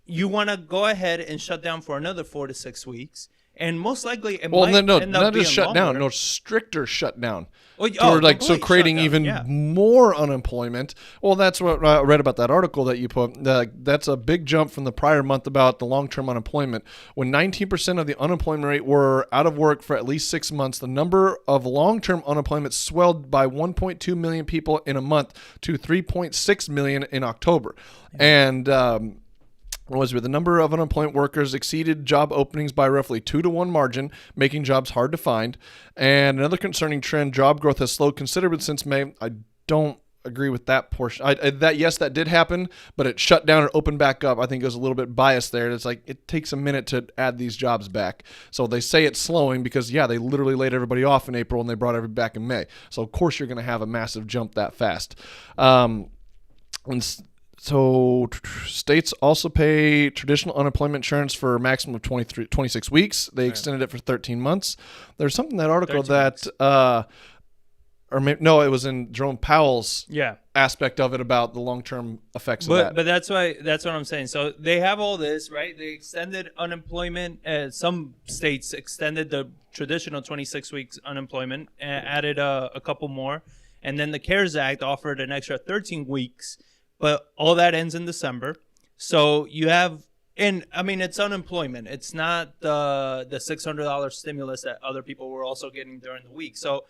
you want to go ahead and shut down for another 4 to 6 weeks. And most likely it might end up not just shut longer. down, no, stricter shutdown. So creating even more unemployment. Well, that's what I read about that article that you put. That's a big jump from the prior month about the long-term unemployment. When 19% of the unemployment rate were out of work for at least 6 months, the number of long-term unemployment swelled by 1.2 million people in a month to 3.6 million in October. And the number of unemployed workers exceeded job openings by roughly 2-to-1 margin, making jobs hard to find. And another concerning trend, job growth has slowed considerably since May. I don't agree with that portion. That did happen, but it shut down and opened back up. I think it was a little bit biased there. It's like it takes a minute to add these jobs back. So they say it's slowing because, they literally laid everybody off in April and they brought everybody back in May. So, of course, you're going to have a massive jump that fast. So states also pay traditional unemployment insurance for a maximum of 26 weeks. They extended it for 13 months. There's something in that article that, it was in Jerome Powell's aspect of it about the long-term effects of that. But that's what I'm saying. So they have all this, right? They extended unemployment. Some states extended the traditional 26 weeks unemployment and added a couple more. And then the CARES Act offered an extra 13 weeks. But all that ends in December. So you have, it's unemployment. It's not the $600 stimulus that other people were also getting during the week. So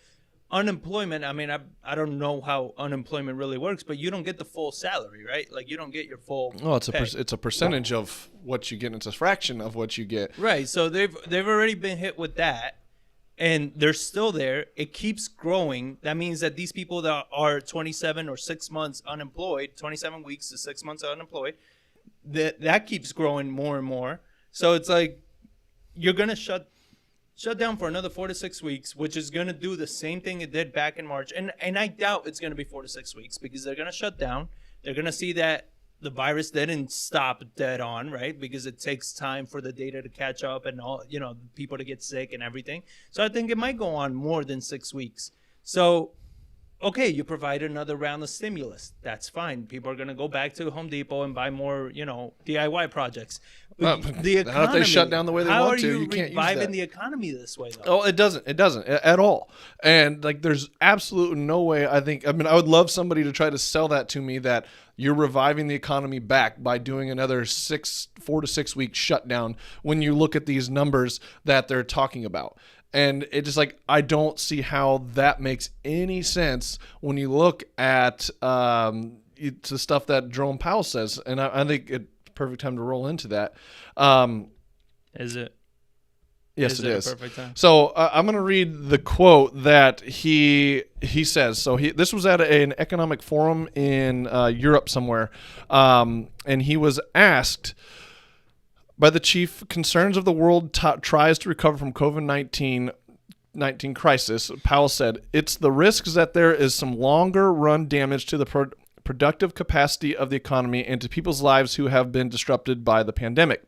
unemployment, I don't know how unemployment really works, but you don't get the full salary, right? Like you don't get your full pay. It's a percentage of what you get. It's a fraction of what you get. Right. So they've already been hit with that. And they're still there. It keeps growing. That means that these people that are 27 or 6 months unemployed, 27 weeks to 6 months unemployed, that keeps growing more and more. So it's like you're going to shut shut down for another 4 to 6 weeks, which is going to do the same thing it did back in March. And I doubt it's going to be 4 to 6 weeks because they're going to shut down. They're going to see that the virus didn't stop dead on, right? Because it takes time for the data to catch up and all, people to get sick and everything. So I think it might go on more than 6 weeks. So, okay, you provide another round of stimulus. That's fine. People are going to go back to Home Depot and buy more, DIY projects. The economy, not if they shut down the way they want to. You can't use that. How are you reviving the economy this way, though? Oh, it doesn't at all. And like, there's absolutely no way. I would love somebody to try to sell that to me, that you're reviving the economy back by doing another 4 to 6 week shutdown when you look at these numbers that they're talking about. And it's just like, I don't see how that makes any sense when you look at the stuff that Jerome Powell says. And I think it's perfect time to roll into that. Is it? Yes, it is. Perfect time? So I'm going to read the quote that he says. So this was at an economic forum in Europe somewhere, and he was asked by the chief, concerns of the world tries to recover from COVID-19 crisis. Powell said, "It's the risks that there is some longer run damage to the productive capacity of the economy and to people's lives who have been disrupted by the pandemic.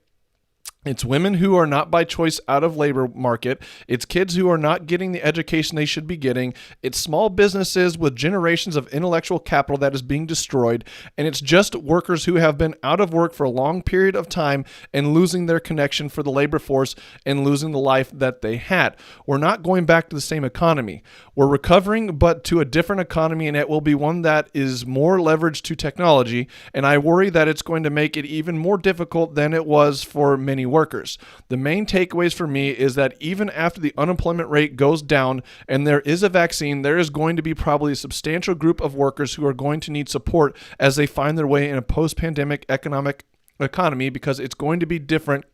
It's women who are not by choice out of labor market. It's kids who are not getting the education they should be getting. It's small businesses with generations of intellectual capital that is being destroyed. And it's just workers who have been out of work for a long period of time and losing their connection for the labor force and losing the life that they had. We're not going back to the same economy. We're recovering, but to a different economy, and it will be one that is more leveraged to technology. And I worry that it's going to make it even more difficult than it was for many workers. The main takeaways for me is that even after the unemployment rate goes down and there is a vaccine, there is going to be probably a substantial group of workers who are going to need support as they find their way in a post-pandemic economy because it's going to be different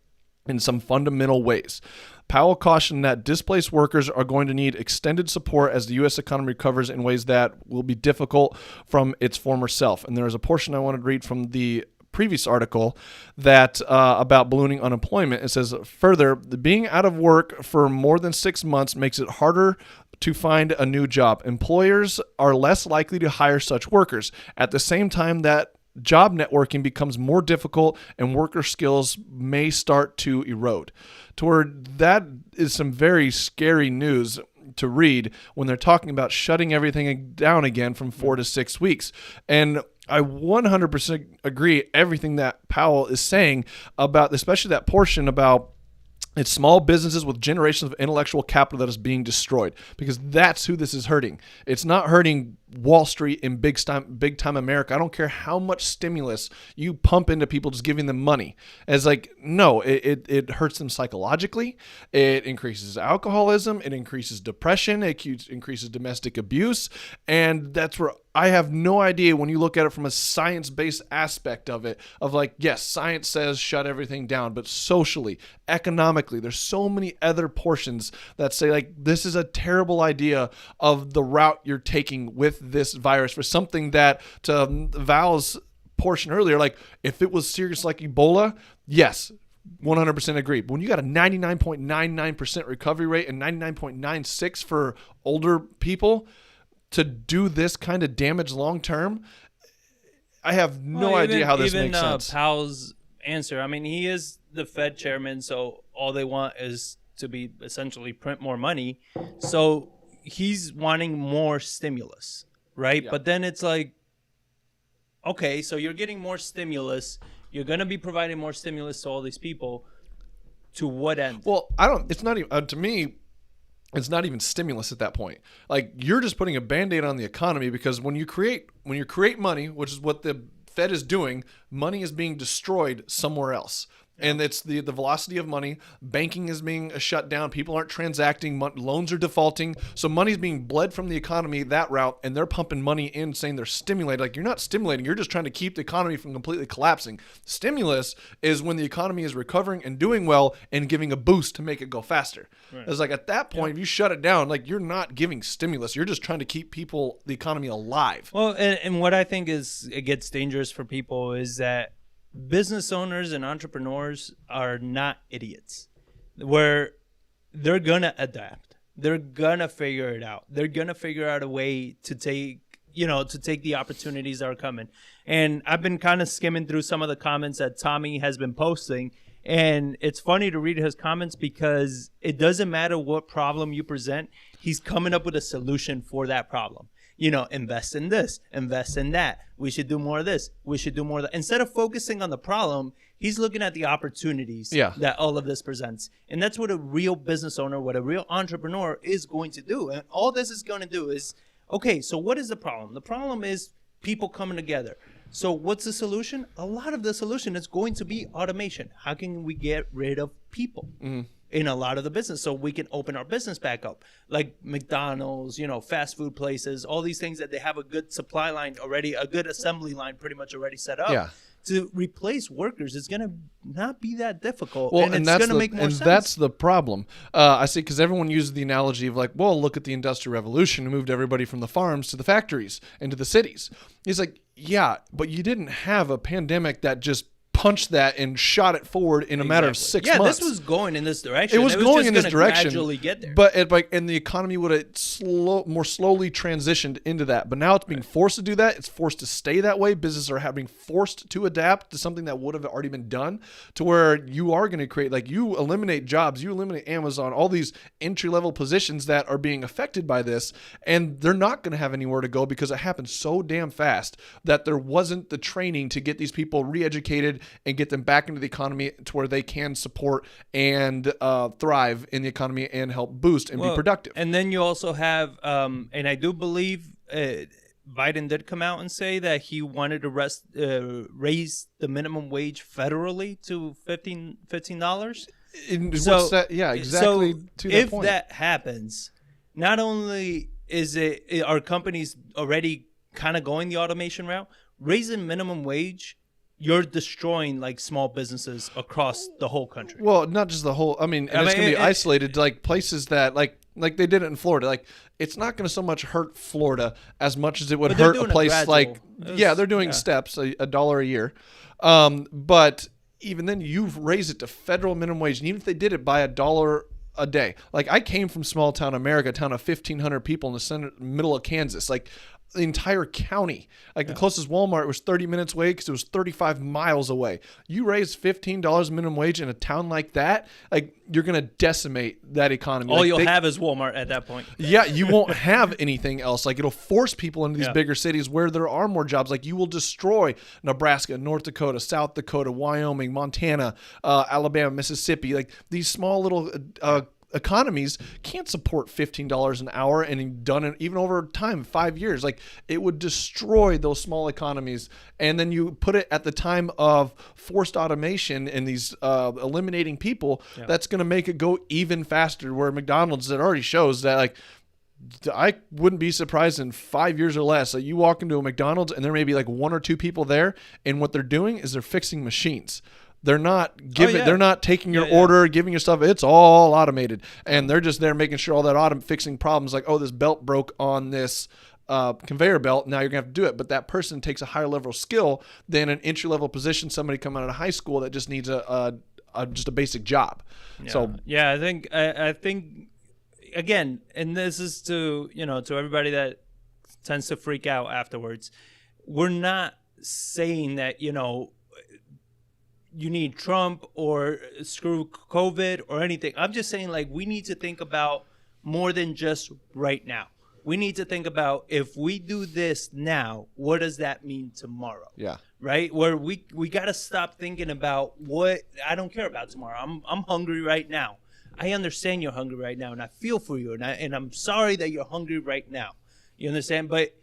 in some fundamental ways." Powell cautioned that displaced workers are going to need extended support as the U.S. economy recovers in ways that will be difficult from its former self. And there is a portion I wanted to read from the previous article that about ballooning unemployment. It says, further, being out of work for more than 6 months makes it harder to find a new job. Employers are less likely to hire such workers. At the same time, that job networking becomes more difficult and worker skills may start to erode. Toward that is some very scary news to read when they're talking about shutting everything down again from 4 to 6 weeks. And I 100% agree everything that Powell is saying about, especially that portion about it's small businesses with generations of intellectual capital that is being destroyed, because that's who this is hurting. It's not hurting Wall Street in big time America. I don't care how much stimulus you pump into people just giving them money. It's like, no, it hurts them psychologically. It increases alcoholism. It increases depression. It increases domestic abuse. And that's where I have no idea when you look at it from a science-based aspect of it, of like, yes, science says shut everything down, but socially, economically, there's so many other portions that say like, this is a terrible idea of the route you're taking with this virus for something that, to Val's portion earlier, like if it was serious like Ebola, yes, 100% agree. But when you got a 99.99% recovery rate and 99.96% for older people, to do this kind of damage long term, I have no idea how this makes sense. Powell's answer, I mean, he is the Fed chairman, so all they want is to be essentially print more money. So he's wanting more stimulus, right? Yeah. But then it's like, okay, so you're getting more stimulus. You're going to be providing more stimulus to all these people. To what end? Well, it's not even, to me, it's not even stimulus at that point. Like, you're just putting a Band-Aid on the economy, because when you create money, which is what the Fed is doing, money is being destroyed somewhere else. And it's the velocity of money. Banking is being shut down. People aren't transacting. Loans are defaulting. So money's being bled from the economy that route, and they're pumping money in saying they're stimulating. Like, you're not stimulating. You're just trying to keep the economy from completely collapsing. Stimulus is when the economy is recovering and doing well and giving a boost to make it go faster. Right. It's like at that point, if you shut it down, like, you're not giving stimulus. You're just trying to keep the economy alive. Well, and what I think is it gets dangerous for people is that business owners and entrepreneurs are not idiots, where they're gonna adapt. They're gonna figure it out. They're gonna figure out a way to take the opportunities that are coming. And I've been kind of skimming through some of the comments that Tommy has been posting, and it's funny to read his comments because it doesn't matter what problem you present, he's coming up with a solution for that problem. Invest in this, invest in that. We should do more of this. We should do more of that. Instead of focusing on the problem, he's looking at the opportunities that all of this presents. And that's what a real business owner, what a real entrepreneur is going to do. And all this is going to do is, okay, so what is the problem? The problem is people coming together. So what's the solution? A lot of the solution is going to be automation. How can we get rid of people? In a lot of the business so we can open our business back up, like McDonald's, fast food places, all these things that they have a good supply line already, a good assembly line pretty much already set up. To replace workers is going to not be that difficult, and it's going to make more sense. And that's the problem. I see, because everyone uses the analogy of like, well, look at the Industrial Revolution. It moved everybody from the farms to the factories and to the cities. It's like, yeah, but you didn't have a pandemic that just punched that and shot it forward in a matter of 6 months. Yeah, this was going in this direction. It was going in this direction. Gradually get there. But and the economy would have more slowly transitioned into that. But now it's being forced to do that. It's forced to stay that way. Businesses are having forced to adapt to something that would have already been done, to where you are going to create, like, you eliminate jobs, you eliminate Amazon, all these entry-level positions that are being affected by this, and they're not going to have anywhere to go because it happened so damn fast that there wasn't the training to get these people re-educated and get them back into the economy to where they can support and thrive in the economy and help boost and be productive. And then you also have, and I do believe Biden did come out and say that he wanted to raise the minimum wage federally to $15. Yeah, exactly. So to that if point. that happens, not only are companies already kind of going the automation route, raising minimum wage, you're destroying like small businesses across the whole country. Well, not just the whole. I mean, it's going to be isolated to like places that like they did it in Florida. Like, it's not going to so much hurt Florida as much as it would hurt a place like. They're doing steps, $1 a year, but even then, you've raised it to federal minimum wage, and even if they did it by $1 a day, like, I came from small town America, a town of 1,500 people in the middle of Kansas, like. The entire county, like the closest Walmart was 30 minutes away because it was 35 miles away. You raise $15 minimum wage in a town like that, like, you're going to decimate that economy. All you'll have is Walmart at that point. Yeah, you won't have anything else. Like, it'll force people into these bigger cities where there are more jobs. Like, you will destroy Nebraska, North Dakota, South Dakota, Wyoming, Montana, Alabama, Mississippi. Like, these small little economies can't support $15 an hour and done it even over time, 5 years. Like, it would destroy those small economies. And then you put it at the time of forced automation and these eliminating people, that's going to make it go even faster, where McDonald's, it already shows that, like, I wouldn't be surprised in 5 years or less that you walk into a McDonald's and there may be like 1 or 2 people there, and what they're doing is they're fixing machines. They're not giving. They're not taking your order, giving you stuff. It's all automated, and they're just there making sure all that fixing problems. Like, oh, this belt broke on this conveyor belt. Now you're gonna have to do it. But that person takes a higher level of skill than an entry level position. Somebody coming out of high school that just needs just a basic job. Yeah. So I think again, and this is to everybody that tends to freak out afterwards. We're not saying that you need Trump or screw COVID or anything. I'm just saying, like, we need to think about more than just right now. We need to think about, if we do this now, what does that mean tomorrow? Yeah. Right? Where we got to stop thinking about what I don't care about tomorrow. I'm hungry right now. I understand you're hungry right now, and I feel for you, and I'm sorry that you're hungry right now. You understand? But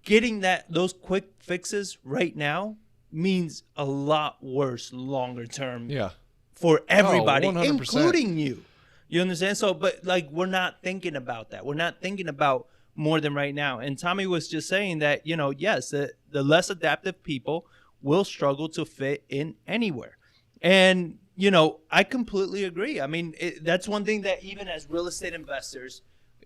getting those quick fixes right now means a lot worse longer term for everybody, including you. You understand? So, but like, we're not thinking about that. We're not thinking about more than right now. And Tommy was just saying that, yes, the less adaptive people will struggle to fit in anywhere. And, I completely agree. I mean, that's one thing that even as real estate investors,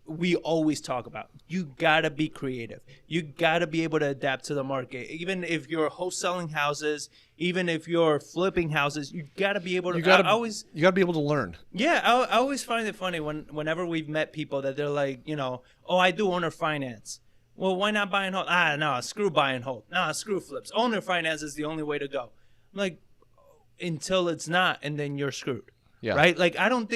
we always talk about. You gotta be creative. You gotta be able to adapt to the market. Even if you're wholesaling houses, even if you're flipping houses, you gotta be able to. You gotta be able to learn. Yeah, I always find it funny whenever we've met people that they're like, oh, I do owner finance. Well, why not buy and hold? No, screw buy and hold. No, screw flips. Owner finance is the only way to go. I'm like, until it's not, and then you're screwed. Yeah. Right? Like, I'm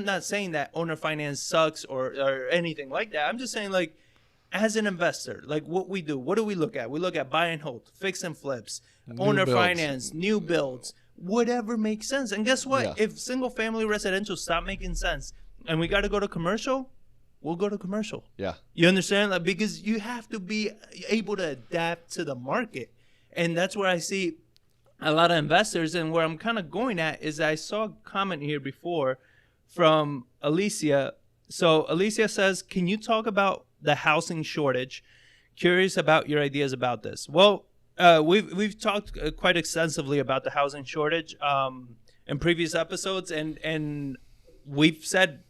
not saying that owner finance sucks or anything like that. I'm just saying, like, as an investor, like what we do, what do we look at? We look at buy and hold, fix and flips, owner finance, new builds, whatever makes sense. And guess what? Yeah. If single family residential stop making sense and we got to go to commercial, we'll go to commercial. Yeah. You understand? Like, because you have to be able to adapt to the market. And that's where I see a lot of investors, and where I'm kind of going at is I saw a comment here before from Alicia. So Alicia says, can you talk about the housing shortage? Curious about your ideas about this. Well, we've talked quite extensively about the housing shortage in previous episodes, and we've said,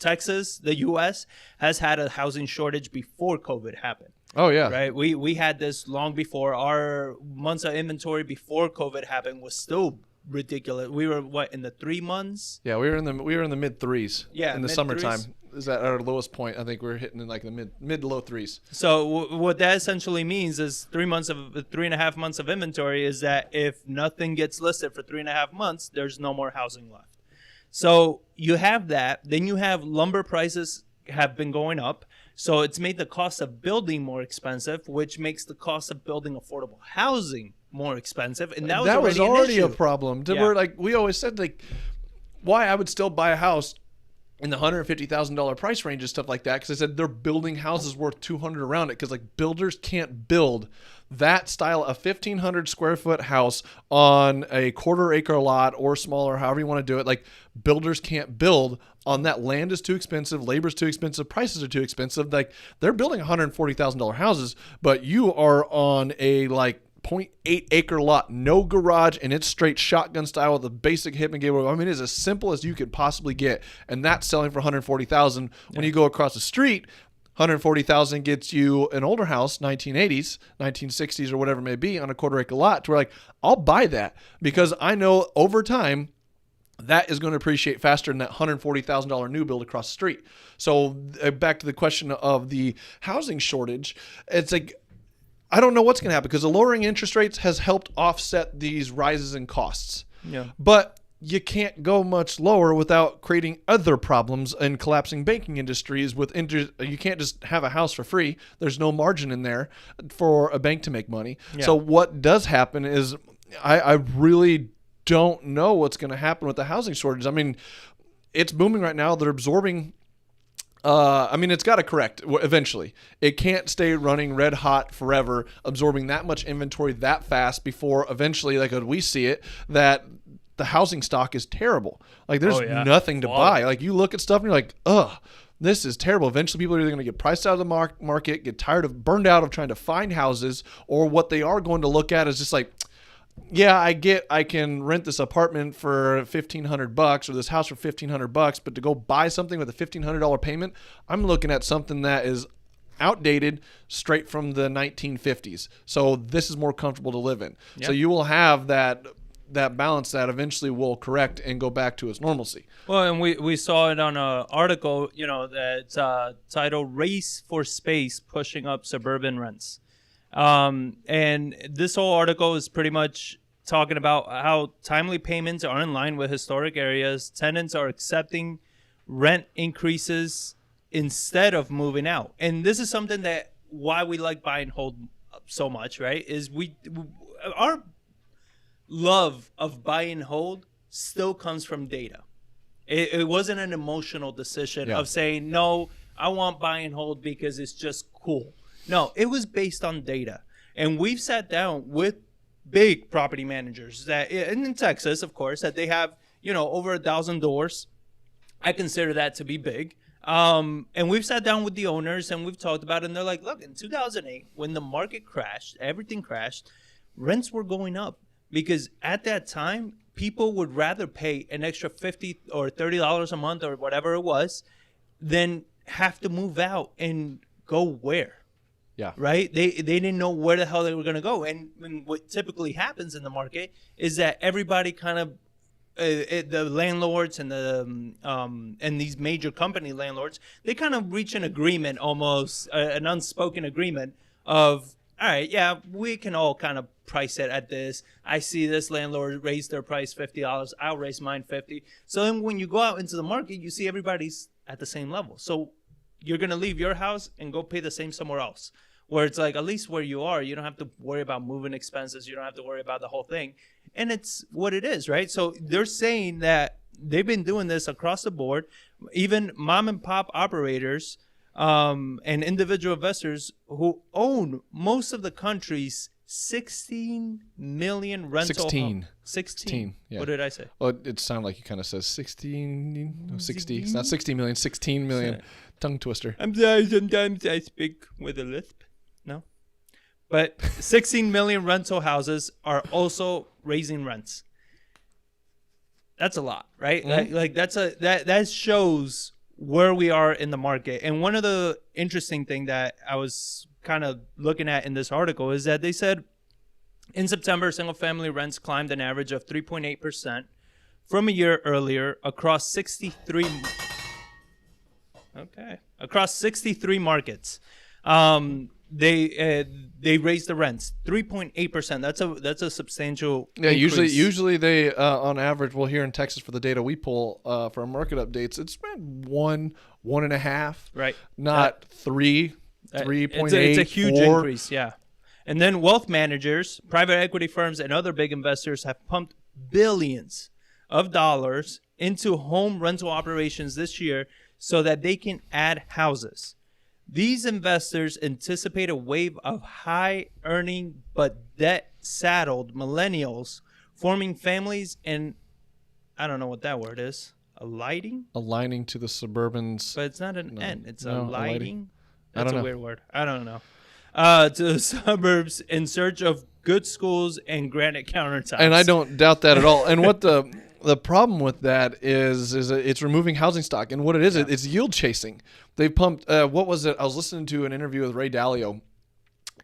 Texas, the U.S., has had a housing shortage before COVID happened. Oh, yeah. Right. We had this long before. Our months of inventory before COVID happened was still ridiculous. We were in the 3 months? Yeah, we were in the mid threes. Yeah, in the mid summertime. threes. Is at our lowest point. I think we're hitting in like the mid to low threes. So what that essentially means is 3.5 months of inventory is that if nothing gets listed for 3.5 months, there's no more housing left. So you have that. Then you have lumber prices have been going up. So it's made the cost of building more expensive, which makes the cost of building affordable housing more expensive. And that was already a problem. We're like, we always said, like, why I would still buy a house in the $150,000 price range and stuff like that, because I said they're building houses worth $200 around it, because like builders can't build that style of 1,500 square foot house on a quarter acre lot or smaller, however you want to do it. Like, builders can't build on that. Land is too expensive, labor is too expensive, prices are too expensive. Like, they're building $140,000 houses, but you are on a like 0.8 acre lot, no garage, and it's straight shotgun style with a basic hip and gable. I mean, it's as simple as you could possibly get, and that's selling for $140,000. When you go across the street, $140,000 gets you an older house, 1980s, 1960s, or whatever it may be, on a quarter acre lot. To where, like, I'll buy that because I know over time that is going to appreciate faster than that $140,000 new build across the street. So back to the question of the housing shortage, it's like, I don't know what's going to happen, because the lowering interest rates has helped offset these rises in costs. Yeah. But you can't go much lower without creating other problems and collapsing banking industries. You can't just have a house for free. There's no margin in there for a bank to make money. Yeah. So what does happen is I really don't know what's going to happen with the housing shortage. I mean, it's booming right now. They're absorbing. It's got to correct eventually. It can't stay running red hot forever, absorbing that much inventory that fast before eventually, like we see it, that the housing stock is terrible. Like, there's nothing to buy. Like, you look at stuff and you're like, ugh, this is terrible. Eventually, people are either going to get priced out of the market, get burned out of trying to find houses, or what they are going to look at is just like, yeah, I can rent this apartment for $1,500 or this house for $1,500, but to go buy something with a $1,500 payment, I'm looking at something that is outdated, straight from the 1950s. So this is more comfortable to live in. Yep. So you will have that balance that eventually will correct and go back to its normalcy. Well, and we saw it on an article, that's titled "Race for Space Pushing Up Suburban Rents." And this whole article is pretty much talking about how timely payments are in line with historic areas. Tenants are accepting rent increases instead of moving out. And this is something that why we like buy and hold so much, right? Is our love of buy and hold still comes from data. It wasn't an emotional decision of saying, no, I want buy and hold because it's just cool. No, it was based on data. And we've sat down with big property managers that in Texas, of course, that they have, over 1,000 doors. I consider that to be big. And we've sat down with the owners and we've talked about it. And they're like, look, in 2008, when the market crashed, everything crashed, rents were going up. Because at that time, people would rather pay an extra $50 or $30 a month or whatever it was than have to move out and go where? Yeah. Right? They didn't know where the hell they were going to go. And what typically happens in the market is that everybody kind of the landlords and the and these major company landlords, they kind of reach an agreement, almost an unspoken agreement of, all right, yeah, we can all kind of price it at this. I see this landlord raise their price $50, I'll raise mine 50. So then when you go out into the market, you see everybody's at the same level. So you're going to leave your house and go pay the same somewhere else, where it's like, at least where you are, you don't have to worry about moving expenses. You don't have to worry about the whole thing. And it's what it is, right? So they're saying that they've been doing this across the board. Even mom and pop operators and individual investors who own most of the country's 16 million rental 16. homes. 16. Yeah. What did I say? Well, it sounded like you kind of says 16, no, 60. It's not 60 million, 16 million. Tongue twister. I'm sorry, sometimes I speak with a lisp. No? But 16 million rental houses are also raising rents. That's a lot, right? Mm-hmm. Like that shows where we are in the market. And one of the interesting thing that I was kind of looking at in this article is that they said in September, single family rents climbed an average of 3.8% from a year earlier across 63 markets. They raised the rents 3.8%. That's a substantial increase. Usually they on average, well, here in Texas for the data we pull for our market updates, it's been 1.5, right? Not 3.8. It's a huge 4. increase, yeah. And then wealth managers, private equity firms, and other big investors have pumped billions of dollars into home rental operations this year so that they can add houses. These investors anticipate a wave of high-earning but debt-saddled millennials forming families and, I don't know what that word is, aligning to the suburbans. But it's not an N. It's aligning. Alighting. That's a weird word. I don't know. To the suburbs in search of good schools and granite countertops. And I don't doubt that at all. And what the problem with that is it's removing housing stock. And what it is, it's yield chasing. They pumped, what was it? I was listening to an interview with Ray Dalio,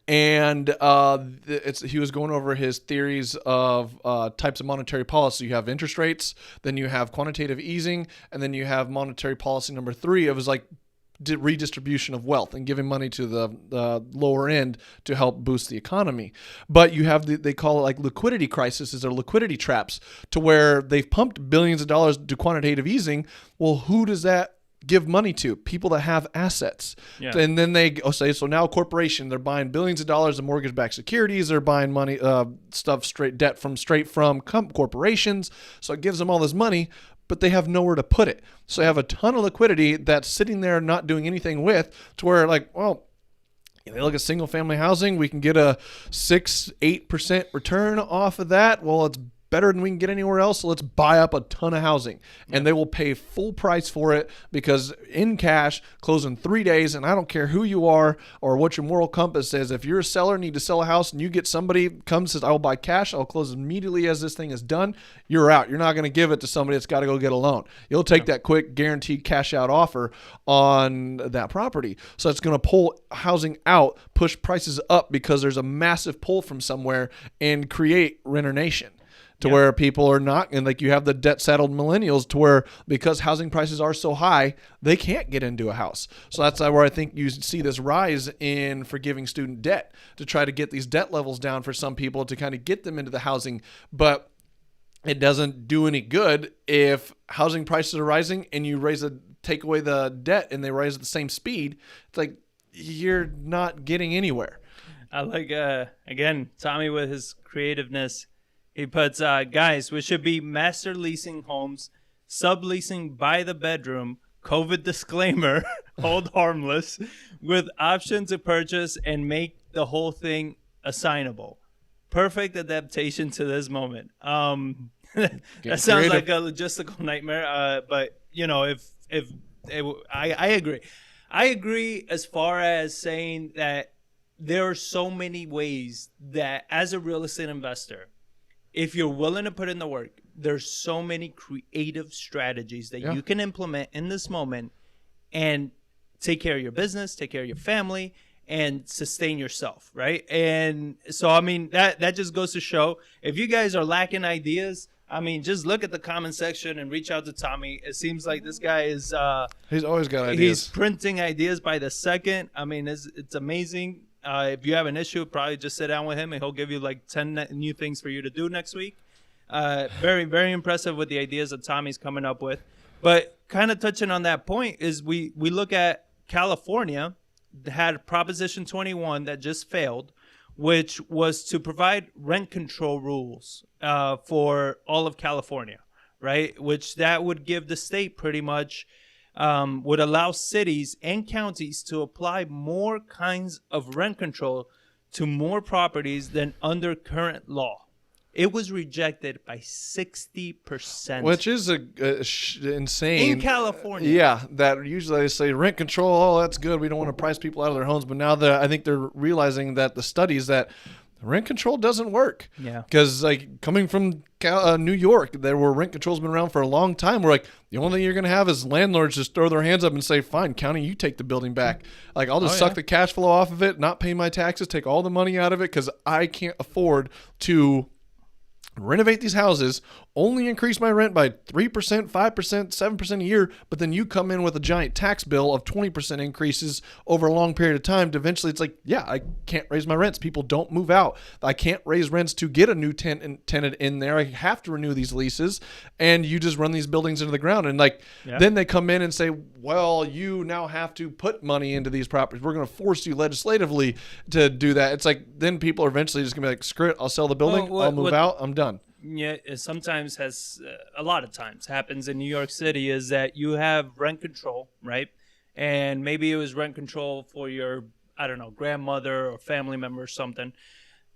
and he was going over his theories of types of monetary policy. You have interest rates, then you have quantitative easing, and then you have monetary policy number 3. It was like redistribution of wealth and giving money to the lower end to help boost the economy. But you have they call it like liquidity crises or liquidity traps, to where they've pumped billions of dollars to quantitative easing. Well, who does that give money to? People that have assets. Yeah. And then they say, so now a corporation, they're buying billions of dollars of mortgage-backed securities, they're buying money, debt straight from corporations. So it gives them all this money, but they have nowhere to put it. So they have a ton of liquidity that's sitting there not doing anything with, to where like, well, they look at single family housing, we can get a 6-8% return off of that. Well, it's better than we can get anywhere else, so let's buy up a ton of housing. And they will pay full price for it, because in cash, close in 3 days, and I don't care who you are or what your moral compass says. If you're a seller, need to sell a house, and you get somebody comes says, I will buy cash, I'll close immediately as this thing is done, you're out. You're not going to give it to somebody that's got to go get a loan. You'll take that quick guaranteed cash out offer on that property. So it's going to pull housing out, push prices up, because there's a massive pull from somewhere, and create renter nation. To where people are not, and like you have the debt-saddled millennials, to where because housing prices are so high, they can't get into a house. So that's where I think you see this rise in forgiving student debt, to try to get these debt levels down for some people, to kind of get them into the housing. But it doesn't do any good if housing prices are rising and you take away the debt and they rise at the same speed. It's like you're not getting anywhere. I like, again, Tommy with his creativeness. He puts, guys, we should be master leasing homes, subleasing by the bedroom, COVID disclaimer, hold harmless, with option to purchase and make the whole thing assignable. Perfect adaptation to this moment. That sounds like a logistical nightmare, but, you know, I agree. I agree as far as saying that there are so many ways that as a real estate investor, if you're willing to put in the work, there's so many creative strategies that you can implement in this moment and take care of your business, take care of your family, and sustain yourself, right? And so, I mean, that just goes to show, if you guys are lacking ideas, I mean, just look at the comment section and reach out to Tommy. It seems like this guy is he's always got ideas. He's printing ideas by the second. I mean, it's amazing. If you have an issue, probably just sit down with him and he'll give you like 10 new things for you to do next week. Very, very impressive with the ideas that Tommy's coming up with. But kind of touching on that point is we look at California had Proposition 21 that just failed, which was to provide rent control rules for all of California, right? Which that would give the state pretty much, would allow cities and counties to apply more kinds of rent control to more properties than under current law. It was rejected by 60%. Which is insane. In California. Yeah, that usually they say rent control, oh, that's good. We don't want to price people out of their homes. But now I think they're realizing that the studies that rent control doesn't work. Yeah. Because like coming from New York, there were rent controls been around for a long time. We're like, the only thing you're going to have is landlords just throw their hands up and say, fine, county, you take the building back. Like, I'll just suck the cash flow off of it, not pay my taxes, take all the money out of it because I can't afford to renovate these houses, only increase my rent by 3%, 5%, 7% a year, but then you come in with a giant tax bill of 20% increases over a long period of time. Eventually, it's like, yeah, I can't raise my rents. People don't move out. I can't raise rents to get a new tenant in there. I have to renew these leases, and you just run these buildings into the ground. And then they come in and say, well, you now have to put money into these properties. We're going to force you legislatively to do that. It's like, then people are eventually just going to be like, screw it, I'll sell the building, I'll move out, I'm done. Yeah, it sometimes has, a lot of times happens in New York City is that you have rent control, right? And maybe it was rent control for your, I don't know, grandmother or family member or something.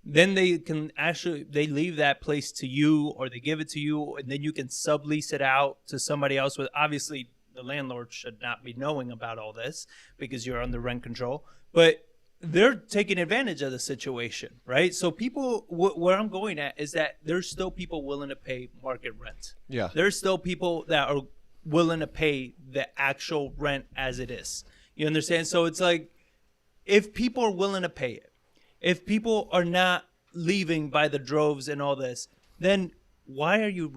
Then they leave that place to you, or they give it to you, and then you can sublease it out to somebody else. With obviously the landlord should not be knowing about all this because you're under rent control, but they're taking advantage of the situation, right? So people, where I'm going at is that there's still people willing to pay market rent. Yeah. There's still people that are willing to pay the actual rent as it is. You understand? So it's like, if people are willing to pay it, if people are not leaving by the droves and all this, then why are you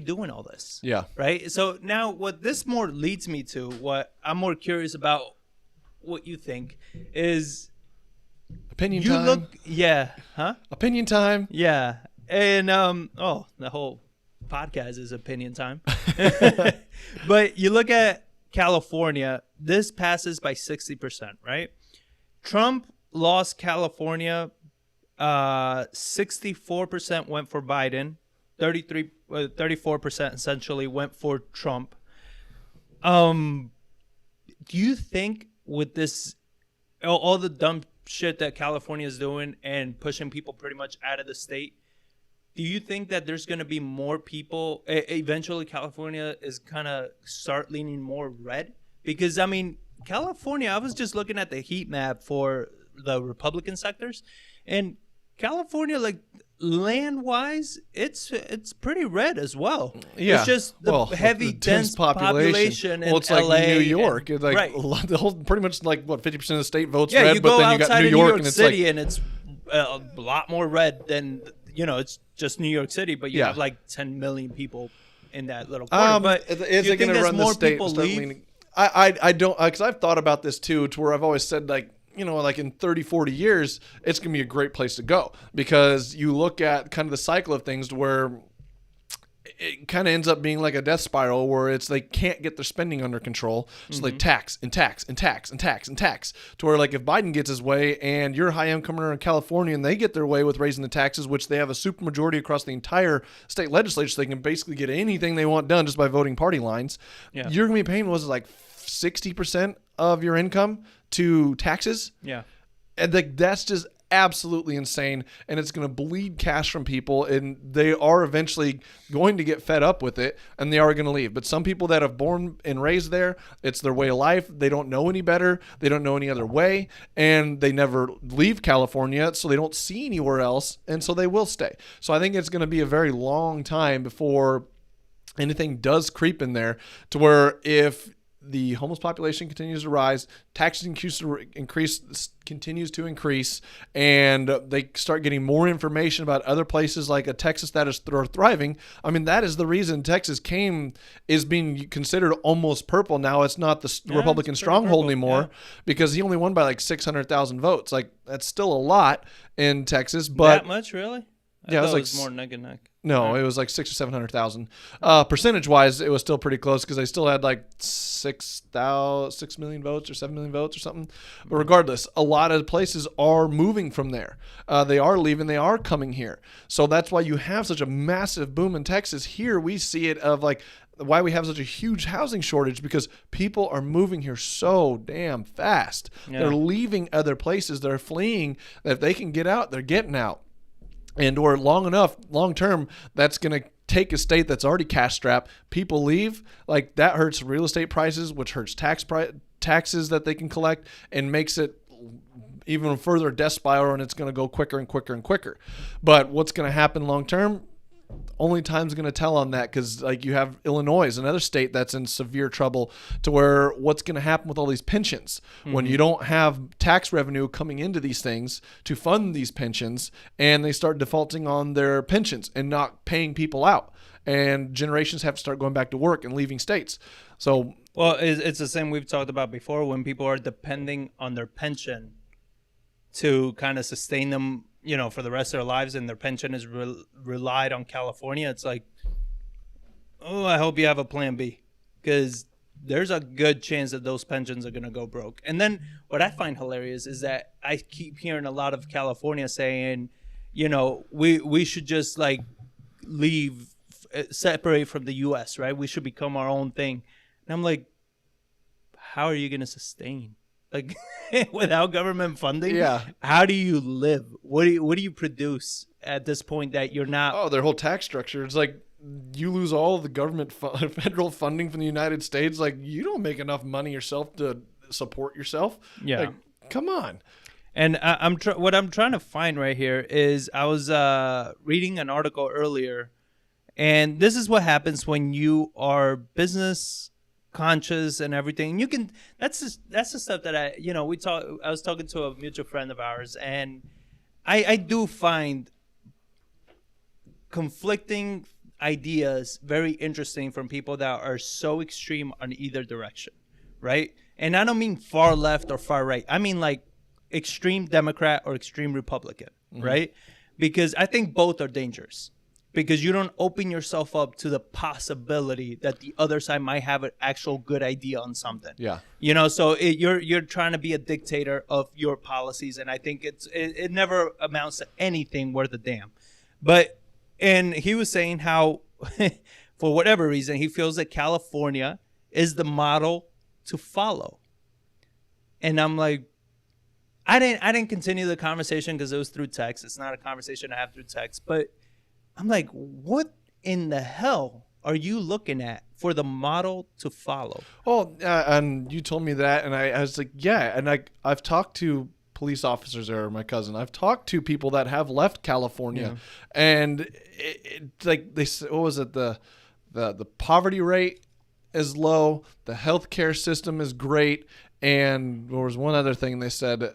doing all this? Yeah. Right? So now what this more leads me to, what I'm more curious about, what you think is opinion time. Opinion time. Yeah. And the whole podcast is opinion time. But you look at California, this passes by 60%, right? Trump lost California, 64% went for Biden, 34% essentially went for Trump. Do you think with this, all the dumb shit that California is doing and pushing people pretty much out of the state, do you think that there's going to be more people, eventually California is kind of start leaning more red? Because, I mean, California, I was just looking at the heat map for the Republican sectors, and California, like, land-wise, it's pretty red as well. Yeah. It's just the heavy, dense population in it's LA. like New York. It's like right. The whole, pretty much like, what, 50% of the state votes yeah, red, you but go then you got outside New of York, New York and it's City, like, and it's a lot more red than, it's just New York City, but you have like 10 million people in that little corner. But is it going to run the state? I don't, because I've thought about this too, to where I've always said, like, like in 30, 40 years, it's going to be a great place to go, because you look at kind of the cycle of things to where it kind of ends up being like a death spiral where it's they can't get their spending under control. So they tax and tax and tax and tax and tax, to where, like, if Biden gets his way and you're a high income earner in California and they get their way with raising the taxes, which they have a super majority across the entire state legislature, so they can basically get anything they want done just by voting party lines. Yeah. You're going to be paying, was it like 60% of your income to taxes? Yeah. And that's just absolutely insane, and it's going to bleed cash from people, and they are eventually going to get fed up with it, and they are going to leave. But some people that have born and raised there, it's their way of life. They don't know any better. They don't know any other way, and they never leave California, so they don't see anywhere else, and so they will stay. So I think it's going to be a very long time before anything does creep in there, to where if the homeless population continues to rise, taxes continues to increase, and they start getting more information about other places like a Texas that is thriving. I mean, that is the reason Texas is being considered almost purple now. It's not the Republican stronghold anymore because he only won by like 600,000 votes. Like, that's still a lot in Texas, but that much, really? I yeah, thought it was more neck and neck. No, it was like 600,000 or 700,000. Percentage wise, it was still pretty close because they still had like 6 million votes or 7 million votes or something. But regardless, a lot of places are moving from there. They are leaving. They are coming here. So that's why you have such a massive boom in Texas. Here we see it of like why we have such a huge housing shortage, because people are moving here so damn fast. Yeah. They're leaving other places. They're fleeing. If they can get out, they're getting out. And or long term, that's going to take a state that's already cash strapped. People leave, like that hurts real estate prices, which hurts taxes that they can collect, and makes it even further death spiral, and it's going to go quicker and quicker and quicker. But what's going to happen long term? Only time's going to tell on that, because like you have Illinois, another state that's in severe trouble, to where what's going to happen with all these pensions when you don't have tax revenue coming into these things to fund these pensions, and they start defaulting on their pensions and not paying people out, and generations have to start going back to work and leaving states. So, well, it's the same we've talked about before, when people are depending on their pension to kind of sustain them, you know, for the rest of their lives, and their pension is relied on California. It's like, oh, I hope you have a plan B, because there's a good chance that those pensions are going to go broke. And then what I find hilarious is that I keep hearing a lot of California saying, you know, we should just like leave, separate from the U.S., right? We should become our own thing. And I'm like, how are you going to sustain? Like, without government funding, how do you live? What do you produce at this point that you're not? Oh, their whole tax structure. It's like you lose all of the government federal funding from the United States. Like, you don't make enough money yourself to support yourself. Yeah, like, come on. And what I'm trying to find right here is I was reading an article earlier, and this is what happens when you are business conscious and everything. You can that's the stuff that I was talking to a mutual friend of ours, and I do find conflicting ideas very interesting from people that are so extreme on either direction, right? And I don't mean far left or far right. I mean like extreme Democrat or extreme Republican, right? Because I think both are dangerous. Because you don't open yourself up to the possibility that the other side might have an actual good idea on something. Yeah. You know, so you're trying to be a dictator of your policies, and I think it never amounts to anything worth a damn. And he was saying how, for whatever reason, he feels that California is the model to follow. And I'm like, I didn't continue the conversation because it was through text. It's not a conversation I have through text, but I'm like, what in the hell are you looking at for the model to follow? Oh, and you told me that, and I was like, yeah. And I've talked to police officers, or my cousin. I've talked to people that have left California, and it's like they said, what was it? The poverty rate is low. The healthcare system is great, and there was one other thing they said.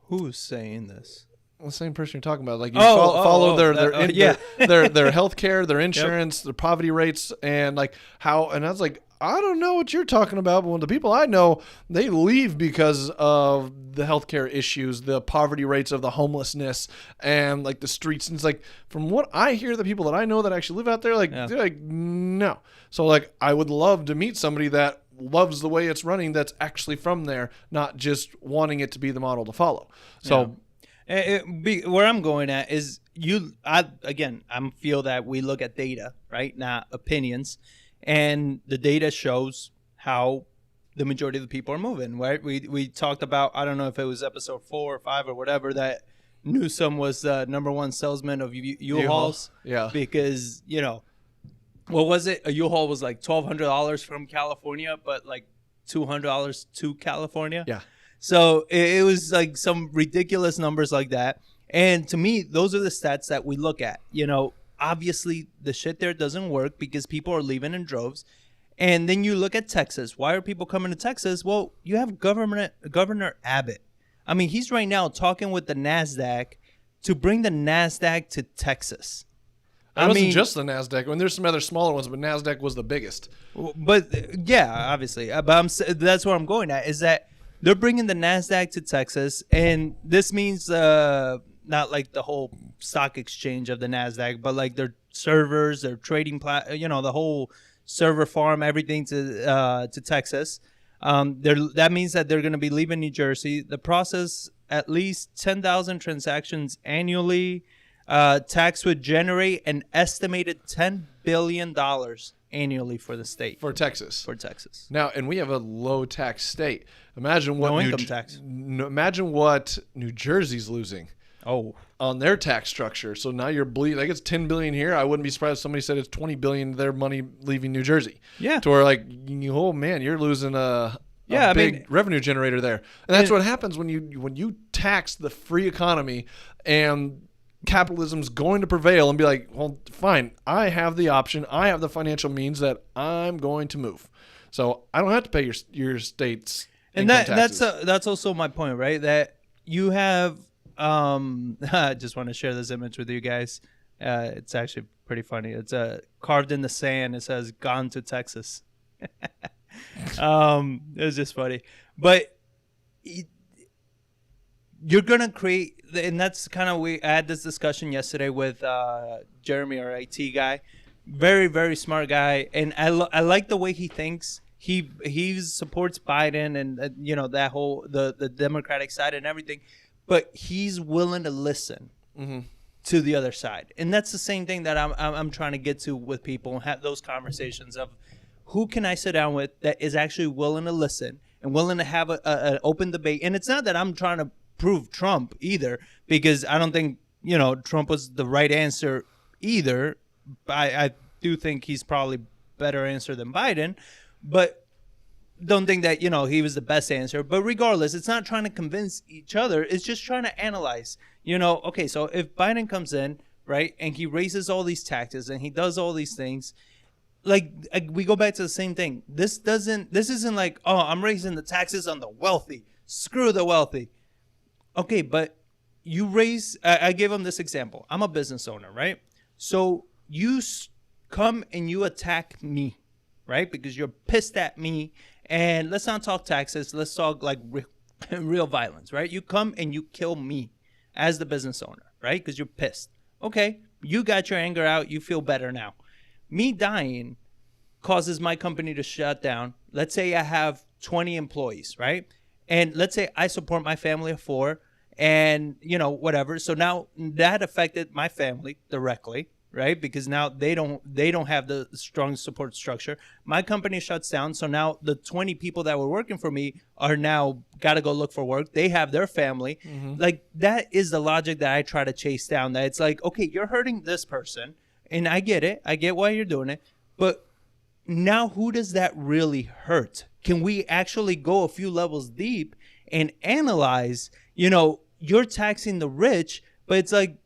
Who's saying this? The same person you're talking about, like you follow their healthcare, their insurance, their poverty rates, and like how. And I was like, I don't know what you're talking about, but when the people I know, they leave because of the healthcare issues, the poverty rates of the homelessness, and like the streets. And it's like, from what I hear, the people that I know that actually live out there, like they're like, no. So like, I would love to meet somebody that loves the way it's running, that's actually from there, not just wanting it to be the model to follow. So. Yeah. Where I'm going at is I feel that we look at data, right? Not opinions. And the data shows how the majority of the people are moving, right? We talked about, I don't know if it was episode 4 or 5 or whatever, that Newsom was the #1 salesman of U-Hauls. Yeah. Because, you know, what was it? A U-Haul was like $1,200 from California, but like $200 to California. Yeah. So it was like some ridiculous numbers like that. And to me, those are the stats that we look at. You know, obviously the shit there doesn't work because people are leaving in droves. And then you look at Texas. Why are people coming to Texas? Well, you have Governor Abbott. I mean, he's right now talking with the Nasdaq to bring the Nasdaq to Texas. It wasn't just the Nasdaq. I mean, there's some other smaller ones, but Nasdaq was the biggest. But yeah, obviously. But that's what I'm going at, is that they're bringing the Nasdaq to Texas, and this means not like the whole stock exchange of the Nasdaq, but like their servers, their trading the whole server farm, everything to Texas. That means that they're going to be leaving New Jersey. The process, at least 10,000 transactions annually. Tax would generate an estimated $10 billion annually for the state. For Texas. Now, and we have a low tax state. Imagine what income tax. Imagine what New Jersey's losing. On their tax structure. So now you're bleeding. Like, it's $10 billion here. I wouldn't be surprised if somebody said it's $20 billion their money leaving New Jersey. Yeah. To where, like, oh man, you're losing a big revenue generator there. And that's what happens when you tax the free economy, and capitalism's going to prevail and be like, well, fine, I have the option, I have the financial means that I'm going to move. So I don't have to pay your state's income taxes. That's also my point, right? That you have I just want to share this image with you guys. It's actually pretty funny. It's carved in the sand. It says "Gone to Texas." It's just funny, but you're gonna create, and that's kind of, I had this discussion yesterday with Jeremy, our IT guy, very very smart guy, and I like the way he thinks. He supports Biden and that whole the Democratic side and everything. But he's willing to listen to the other side, and that's the same thing that I'm trying to get to with people and have those conversations of who can I sit down with that is actually willing to listen and willing to have an open debate. And it's not that I'm trying to prove Trump either, because I don't think Trump was the right answer either. I do think he's probably better answer than Biden, but don't think that he was the best answer. But regardless, it's not trying to convince each other, it's just trying to analyze. Okay, so if Biden comes in, right, and he raises all these taxes and he does all these things, like we go back to the same thing. This isn't like, oh, I'm raising the taxes on the wealthy, screw the wealthy. Okay, but you raise, I gave him this example. I'm a business owner, right? So you come and you attack me, right? Because you're pissed at me. And let's not talk taxes. Let's talk like real violence, right? You come and you kill me as the business owner, right? Because you're pissed. Okay, you got your anger out. You feel better now. Me dying causes my company to shut down. Let's say I have 20 employees, right? And let's say I support my family of 4 and, whatever. So now that affected my family directly, right? Because now they don't have the strong support structure. My company shuts down, so now the 20 people that were working for me are now got to go look for work. They have their family. Like, that is the logic that I try to chase down. That it's like, okay, you're hurting this person, and I get it. I get why you're doing it. But now who does that really hurt? Can we actually go a few levels deep and analyze, you're taxing the rich, but it's like,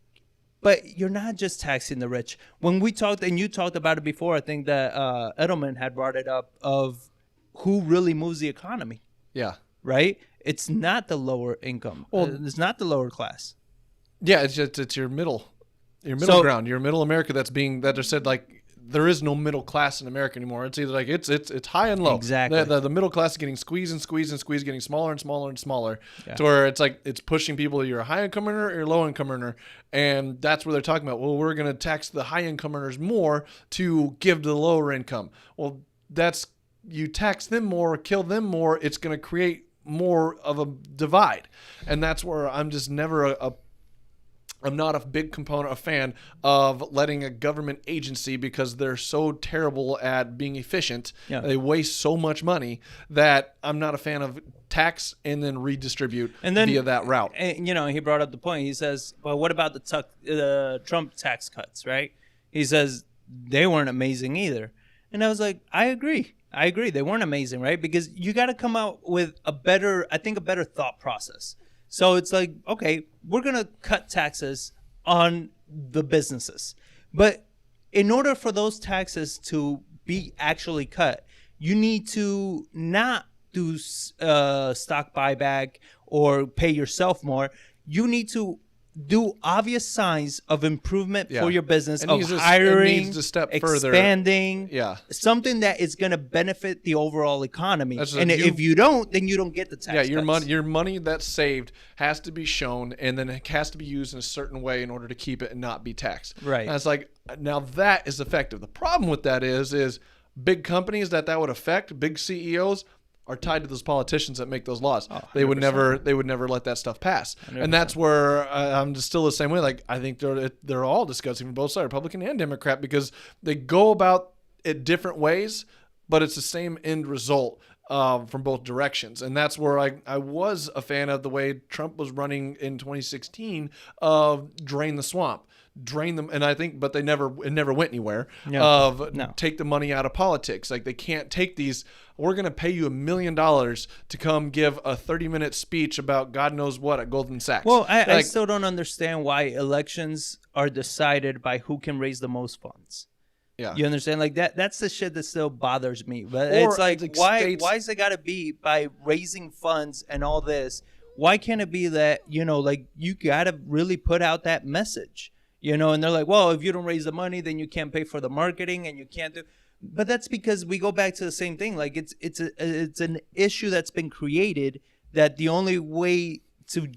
but you're not just taxing the rich. When we talked, and you talked about it before, I think that Edelman had brought it up, of who really moves the economy. Yeah. Right? It's not the lower income. Well, it's not the lower class. Yeah, it's your middle ground, your middle America that are said, like, there is no middle class in America anymore. It's either like it's high and low. Exactly. The middle class is getting squeezed and squeezed and squeezed, getting smaller and smaller and smaller, to where it's like it's pushing people. You're a high income earner or you're a low income earner, and that's where they're talking about. Well, we're going to tax the high income earners more to give to the lower income. Well, that's, you tax them more, kill them more. It's going to create more of a divide, and that's where I'm just never I'm not a big fan of letting a government agency, because they're so terrible at being efficient. Yeah. They waste so much money that I'm not a fan of tax and then redistribute via that route. And, he brought up the point. He says, well, what about the Trump tax cuts, right? He says they weren't amazing either. And I was like, I agree. They weren't amazing, right? Because you got to come out with a better thought process. So it's like, okay, we're going to cut taxes on the businesses. But in order for those taxes to be actually cut, you need to not do stock buyback or pay yourself more. You need to do obvious signs of improvement for your business, of hiring, needs to step expanding, further. something that is going to benefit the overall economy. And if you don't, then you don't get the tax cuts. Your money that's saved has to be shown, and then it has to be used in a certain way in order to keep it and not be taxed. Right. And it's like, now that is effective. The problem with that is big companies that would affect, big CEOs, are tied to those politicians that make those laws. They would never let that stuff pass. 100%. And that's where I'm just still the same way. Like, I think they're all discussing from both sides, Republican and Democrat, because they go about it different ways, but it's the same end result from both directions. And that's where I was a fan of the way Trump was running in 2016 of drain the swamp. Drain them, and I think, but it never went anywhere. Take the money out of politics. Like, they can't take these. We're going to pay you $1 million to come give a 30-minute speech about God knows what at Goldman Sachs. Well, I still don't understand why elections are decided by who can raise the most funds. Yeah, you understand? Like that's the shit that still bothers me. But it's like why is it got to be by raising funds and all this? Why can't it be that like you got to really put out that message? And they're like, well, if you don't raise the money, then you can't pay for the marketing and you can't do. But that's because we go back to the same thing. Like it's an issue that's been created that the only way to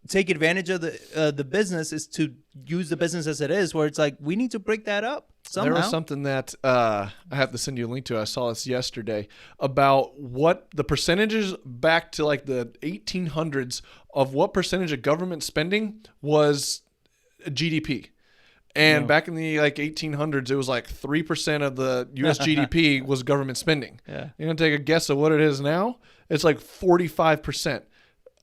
take advantage of the business is to use the business as it is, where it's like we need to break that up somehow. There was something that I have to send you a link to. I saw this yesterday about what the percentages back to like the 1800s of what percentage of government spending was GDP. And back in the 1800s, it was like 3% of the U.S. GDP was government spending. Yeah. You're going to take a guess of what it is now? It's like 45%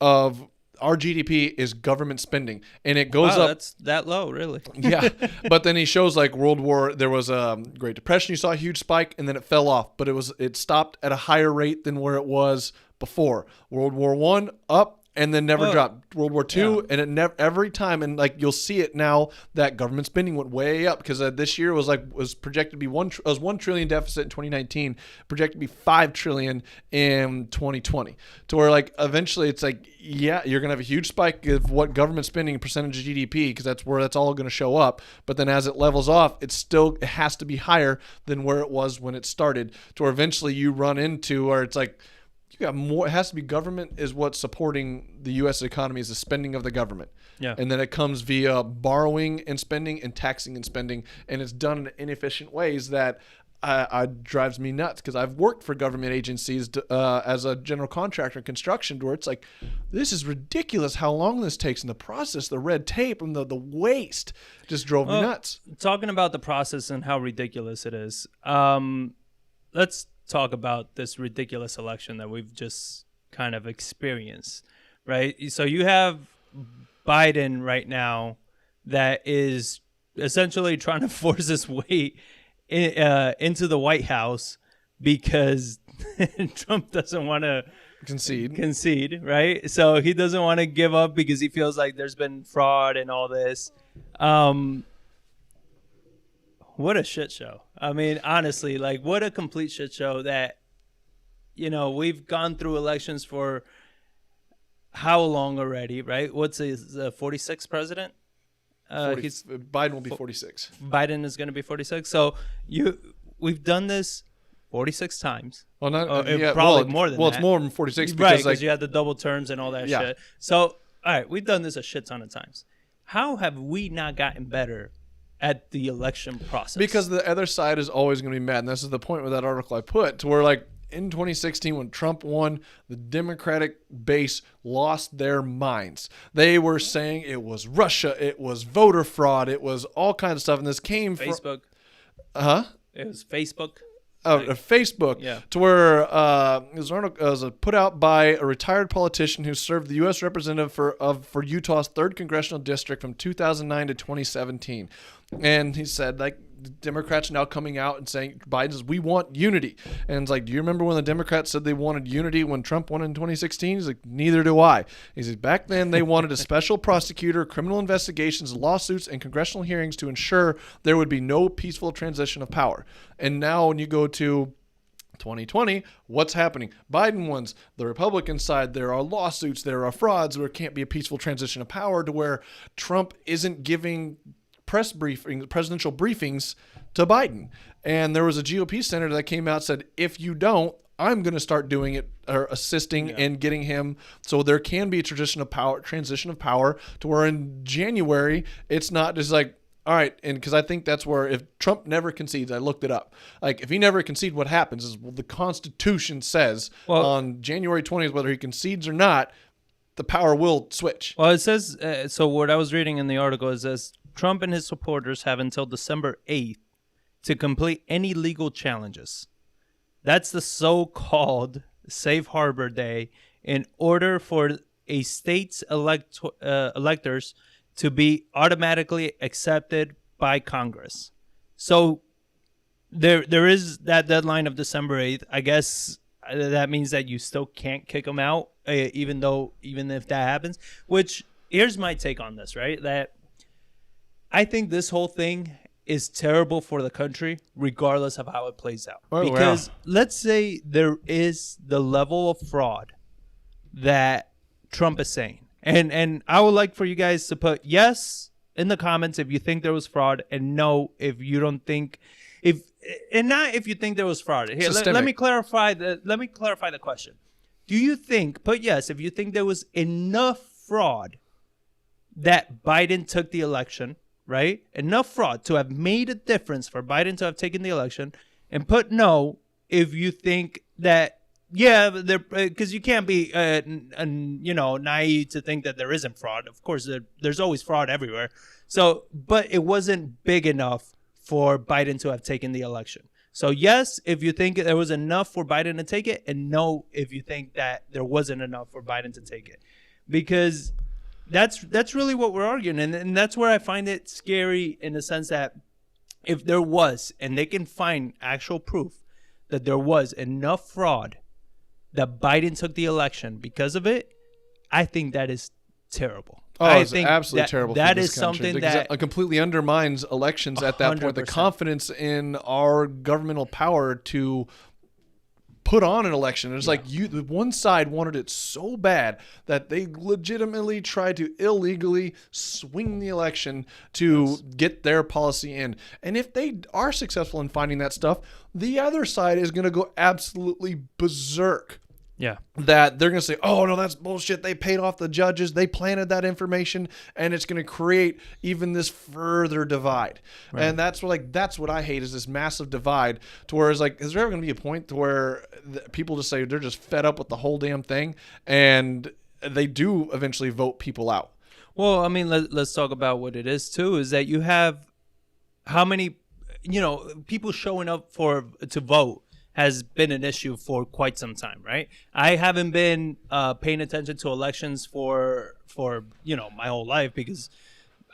of our GDP is government spending. And it goes up. That's that low, really. Yeah. But then he shows like World War, there was a Great Depression. You saw a huge spike and then it fell off. But it stopped at a higher rate than where it was before. World War I, up. And then never dropped. World War II, and it never every time, and like you'll see it now that government spending went way up because this year was projected to be $1 trillion deficit in 2019, projected to be $5 trillion in 2020. To where like eventually it's like you're gonna have a huge spike of what government spending percentage of GDP because that's where that's all gonna show up. But then as it levels off, it has to be higher than where it was when it started. To where eventually you run into where it's like. You got more. It has to be government is what's supporting the U.S. economy is the spending of the government. Yeah. And then it comes via borrowing and spending and taxing and spending. And it's done in inefficient ways that drives me nuts because I've worked for government agencies as a general contractor in construction where it's like, this is ridiculous how long this takes in the process, the red tape and the waste just drove me nuts. Talking about the process and how ridiculous it is, let's talk about this ridiculous election that we've just kind of experienced, right? So you have Biden right now that is essentially trying to force his way into the White House because Trump doesn't want to concede, right? So he doesn't want to give up because he feels like there's been fraud and all this. What a shit show. I mean, honestly, like what a complete shit show that, we've gone through elections for how long already, right? What's his 46th president? Biden will be 46. Biden is going to be 46. So we've done this 46 times. Well, not probably more than that. Well, it's more than 46 right? Because you had the double terms and all that shit. So, all right, we've done this a shit ton of times. How have we not gotten better at the election process? Because the other side is always going to be mad, and this is the point with that article I put to where like in 2016 when Trump won, the Democratic base lost their minds. They were saying it was Russia, it was voter fraud, it was all kinds of stuff, and this came from Facebook. It was Facebook. Facebook, to where it was put out by a retired politician who served the U.S. representative for Utah's 3rd congressional district from 2009 to 2017. And he said, like, the Democrats are now coming out and saying, Biden says, we want unity. And it's like, do you remember when the Democrats said they wanted unity when Trump won in 2016? He's like, neither do I. He says, back then they wanted a special prosecutor, criminal investigations, lawsuits, and congressional hearings to ensure there would be no peaceful transition of power. And now when you go to 2020, what's happening? Biden wins. The Republican side, there are lawsuits, there are frauds, there can't be a peaceful transition of power to where Trump isn't giving presidential briefings to Biden. And there was a GOP senator that came out and said, if you don't, I'm going to start doing it or assisting and getting him. So there can be a transition of power to where in January, it's not just like, all right, and because I think that's where if Trump never concedes, I looked it up. Like if he never concedes, what happens is the Constitution says on January 20th, whether he concedes or not, the power will switch. Well, it says, so what I was reading in the article is this: Trump and his supporters have until December 8th to complete any legal challenges. That's the so-called safe harbor day in order for a state's electors to be automatically accepted by Congress. So there is that deadline of December 8th. I guess that means that you still can't kick them out, even if that happens. Which, here's my take on this, right? That I think this whole thing is terrible for the country, regardless of how it plays out. Because let's say there is the level of fraud that Trump is saying. And I would like for you guys to put yes in the comments if you think there was fraud, and no if you don't think, not if you think there was fraud. Here, let me clarify the question. Do you think, put yes if you think there was enough fraud that Biden took the election, right? Enough fraud to have made a difference for Biden to have taken the election, and put no if you think that because you can't be naive to think that there isn't fraud. Of course, there's always fraud everywhere. So, but it wasn't big enough for Biden to have taken the election. So yes, if you think there was enough for Biden to take it, and no if you think that there wasn't enough for Biden to take it, because that's really what we're arguing, and that's where I find it scary in the sense that if there was, and they can find actual proof that there was enough fraud that Biden took the election because of it, I think that is terrible. I think absolutely terrible. That is something that completely undermines elections at that point. 100%. The confidence in our governmental power to put on an election. It's like the one side wanted it so bad that they legitimately tried to illegally swing the election to get their policy in. And if they are successful in finding that stuff, the other side is going to go absolutely berserk. Yeah. That they're going to say, oh, no, that's bullshit. They paid off the judges. They planted that information, and it's going to create even this further divide. Right. And that's what I hate is this massive divide to where it's like, is there ever going to be a point to where people just say they're just fed up with the whole damn thing, and they do eventually vote people out? Well, I mean, let's talk about what it is, too, is that you have how many, people showing up to vote has been an issue for quite some time, right? I haven't been paying attention to elections for my whole life because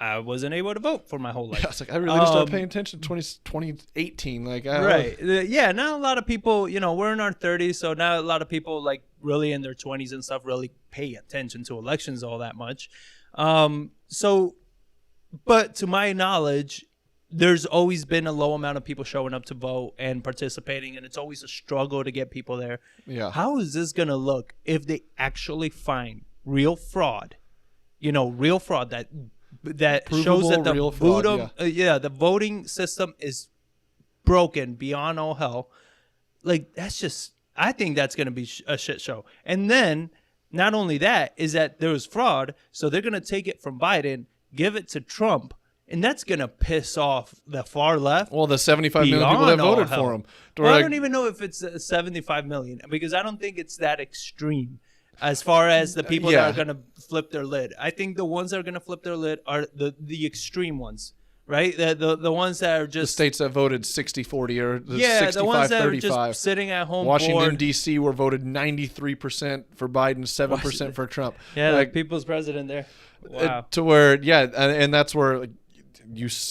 I wasn't able to vote for my whole life. Yeah, it's like I really just started paying attention 2018. Right. Yeah, not a lot of people, we're in our 30s, so not a lot of people like really in their 20s and stuff really pay attention to elections all that much. But to my knowledge, there's always been a low amount of people showing up to vote and participating, and it's always a struggle to get people there. Yeah. How is this going to look if they actually find real fraud? Real fraud that shows that the voting system is broken beyond all hell. Like, I think that's going to be a shit show. And then not only that is that there was fraud, so they're going to take it from Biden, give it to Trump. And that's going to piss off the far left. Well, the 75 million people that voted for him. Well, I don't even know if it's 75 million because I don't think it's that extreme as far as the people that are going to flip their lid. I think the ones that are going to flip their lid are the extreme ones, right? The ones that are just... The states that voted 60-40 or 65-35. The ones that are just sitting at home Washington, D.C. were voted 93% for Biden, 7% for Trump. Yeah, like people's president there. Wow. To where, and that's where...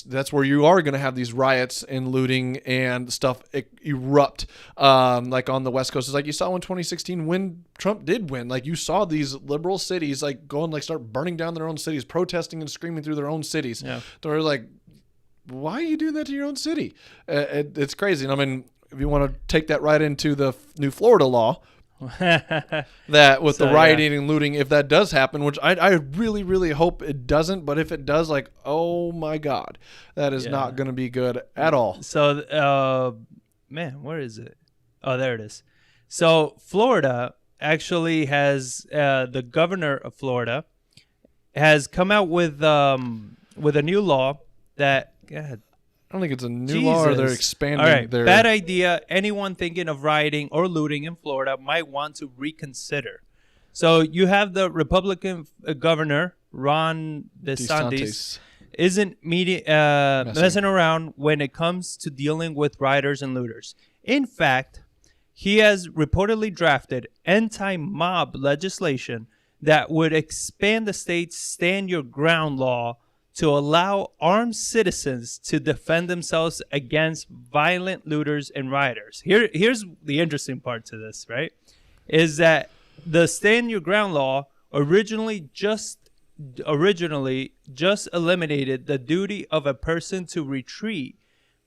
that's where you are going to have these riots and looting and stuff erupt, like on the West Coast. It's like you saw in 2016 when Trump did win. Like you saw these liberal cities like go and like start burning down their own cities, protesting and screaming through their own cities. Yeah. They're like, why are you doing that to your own city? It's crazy. And I mean, if you want to take that right into the new Florida law, that with the rioting and looting, if that does happen, which I really, really hope it doesn't, but if it does, like, oh my God, that is not going to be good at all. So, man, where is it? Oh, there it is. So Florida actually has, the governor of Florida has come out with a new law that, God, I don't think it's a new law, or they're expanding. All right, their... bad idea. Anyone thinking of rioting or looting in Florida might want to reconsider. So you have the Republican governor, Ron DeSantis, isn't messing around when it comes to dealing with rioters and looters. In fact, he has reportedly drafted anti-mob legislation that would expand the state's stand your ground law to allow armed citizens to defend themselves against violent looters and rioters. Here's the interesting part to this, right? Is that the stand your ground law originally just eliminated the duty of a person to retreat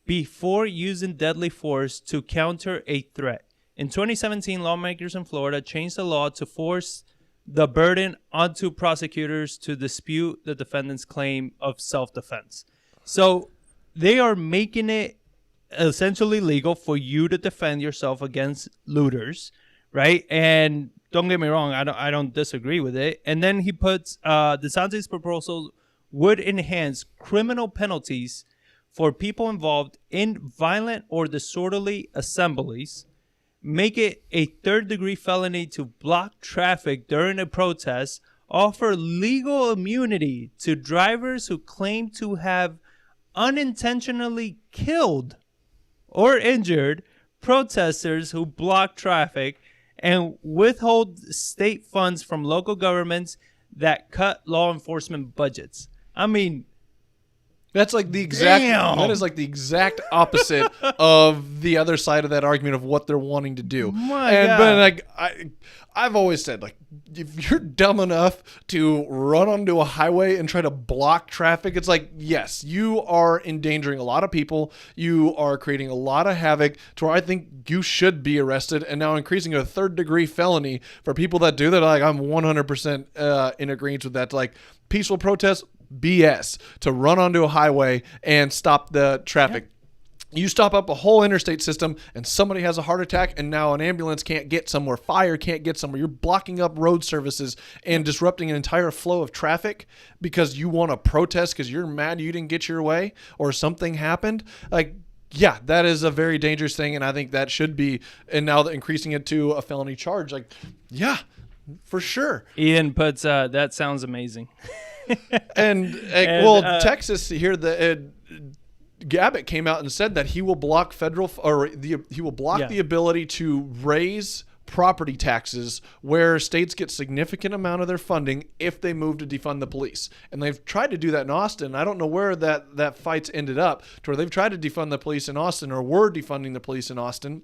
before using deadly force to counter a threat. In 2017, lawmakers in Florida changed the law to force the burden onto prosecutors to dispute the defendant's claim of self-defense. So they are making it essentially legal for you to defend yourself against looters, right? And don't get me wrong, I don't disagree with it. And then he puts DeSantis' proposal would enhance criminal penalties for people involved in violent or disorderly assemblies, make it a third-degree felony to block traffic during a protest, offer legal immunity to drivers who claim to have unintentionally killed or injured protesters who block traffic, and withhold state funds from local governments that cut law enforcement budgets. I mean, that's like the exact. Damn. That is like the exact opposite of the other side of that argument of what they're wanting to do. But like I've always said, like, if you're dumb enough to run onto a highway and try to block traffic, it's like, yes, you are endangering a lot of people. You are creating a lot of havoc to where I think you should be arrested, and now increasing a third-degree felony for people that do that. Like, I'm 100% in agreement with that. Like, peaceful protest, BS. To run onto a highway and stop the traffic. Yeah. You stop up a whole interstate system and somebody has a heart attack, and now an ambulance can't get somewhere, fire can't get somewhere. You're blocking up road services and disrupting an entire flow of traffic because you want to protest because you're mad you didn't get your way or something happened. Like, yeah, that is a very dangerous thing, and I think that should be, and now that increasing it to a felony charge, like, yeah, for sure. Ian puts, that sounds amazing. Texas here, Abbott came out and said that he will block the ability to raise property taxes where states get significant amount of their funding if they move to defund the police. And they've tried to do that in Austin. I don't know where that fight's ended up, to where they've tried to defund the police in Austin, or were defunding the police in Austin.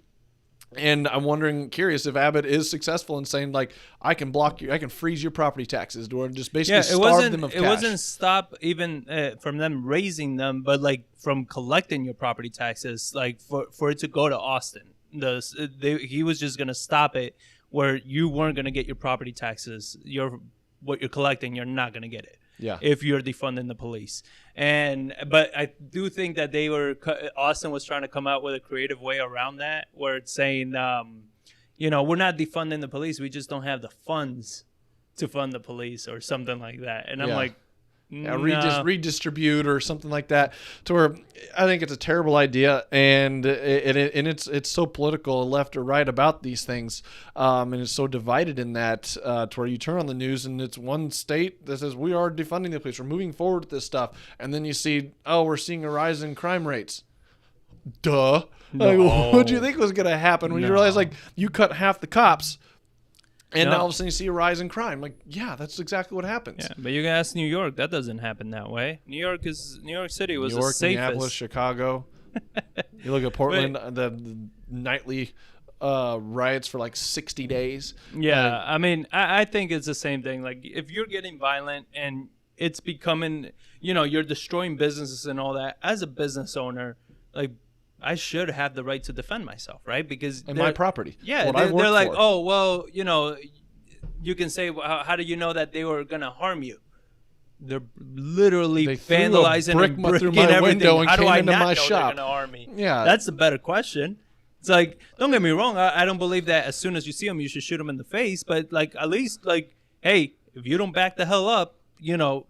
And I'm curious if Abbott is successful in saying, like, I can block you, I can freeze your property taxes, or just basically starve them of cash. It wasn't stop even from them raising them, but like from collecting your property taxes, like for it to go to Austin. He was just going to stop it where you weren't going to get your property taxes. What you're collecting, you're not going to get it. Yeah. If you're defunding the police. But I do think that Austin was trying to come out with a creative way around that, where it's saying, we're not defunding the police. We just don't have the funds to fund the police or something like that. And I'm like, redistribute or something like that, to where I think it's a terrible idea, and it's so political, left or right, about these things, and it's so divided in that, to where you turn on the news and it's one state that says we are defunding the police, we're moving forward with this stuff, and then you see, we're seeing a rise in crime rates. Duh. No. Like, what do you think was going to happen when you realize, like, you cut half the cops? And now all of a sudden you see a rise in crime. Like, yeah, that's exactly what happens. Yeah, but you can ask New York. That doesn't happen that way. New York City was the safest. Minneapolis, Chicago. You look at Portland, the nightly riots for like 60 days. Yeah, I mean, I think it's the same thing. Like, if you're getting violent and it's becoming, you're destroying businesses and all that, as a business owner, like, I should have the right to defend myself, right? Because And my property. Yeah, what I they're worked like, for. oh, well, you know, you can say, well, how do you know that they were gonna harm you? They're literally They threw a vandalizing brick and through breaking my everything. window and How do came I into not my know shop. they're gonna harm me? Yeah. That's the better question. It's like, don't get me wrong. I don't believe that as soon as you see them, you should shoot them in the face. But like, at least like, hey, if you don't back the hell up, you know,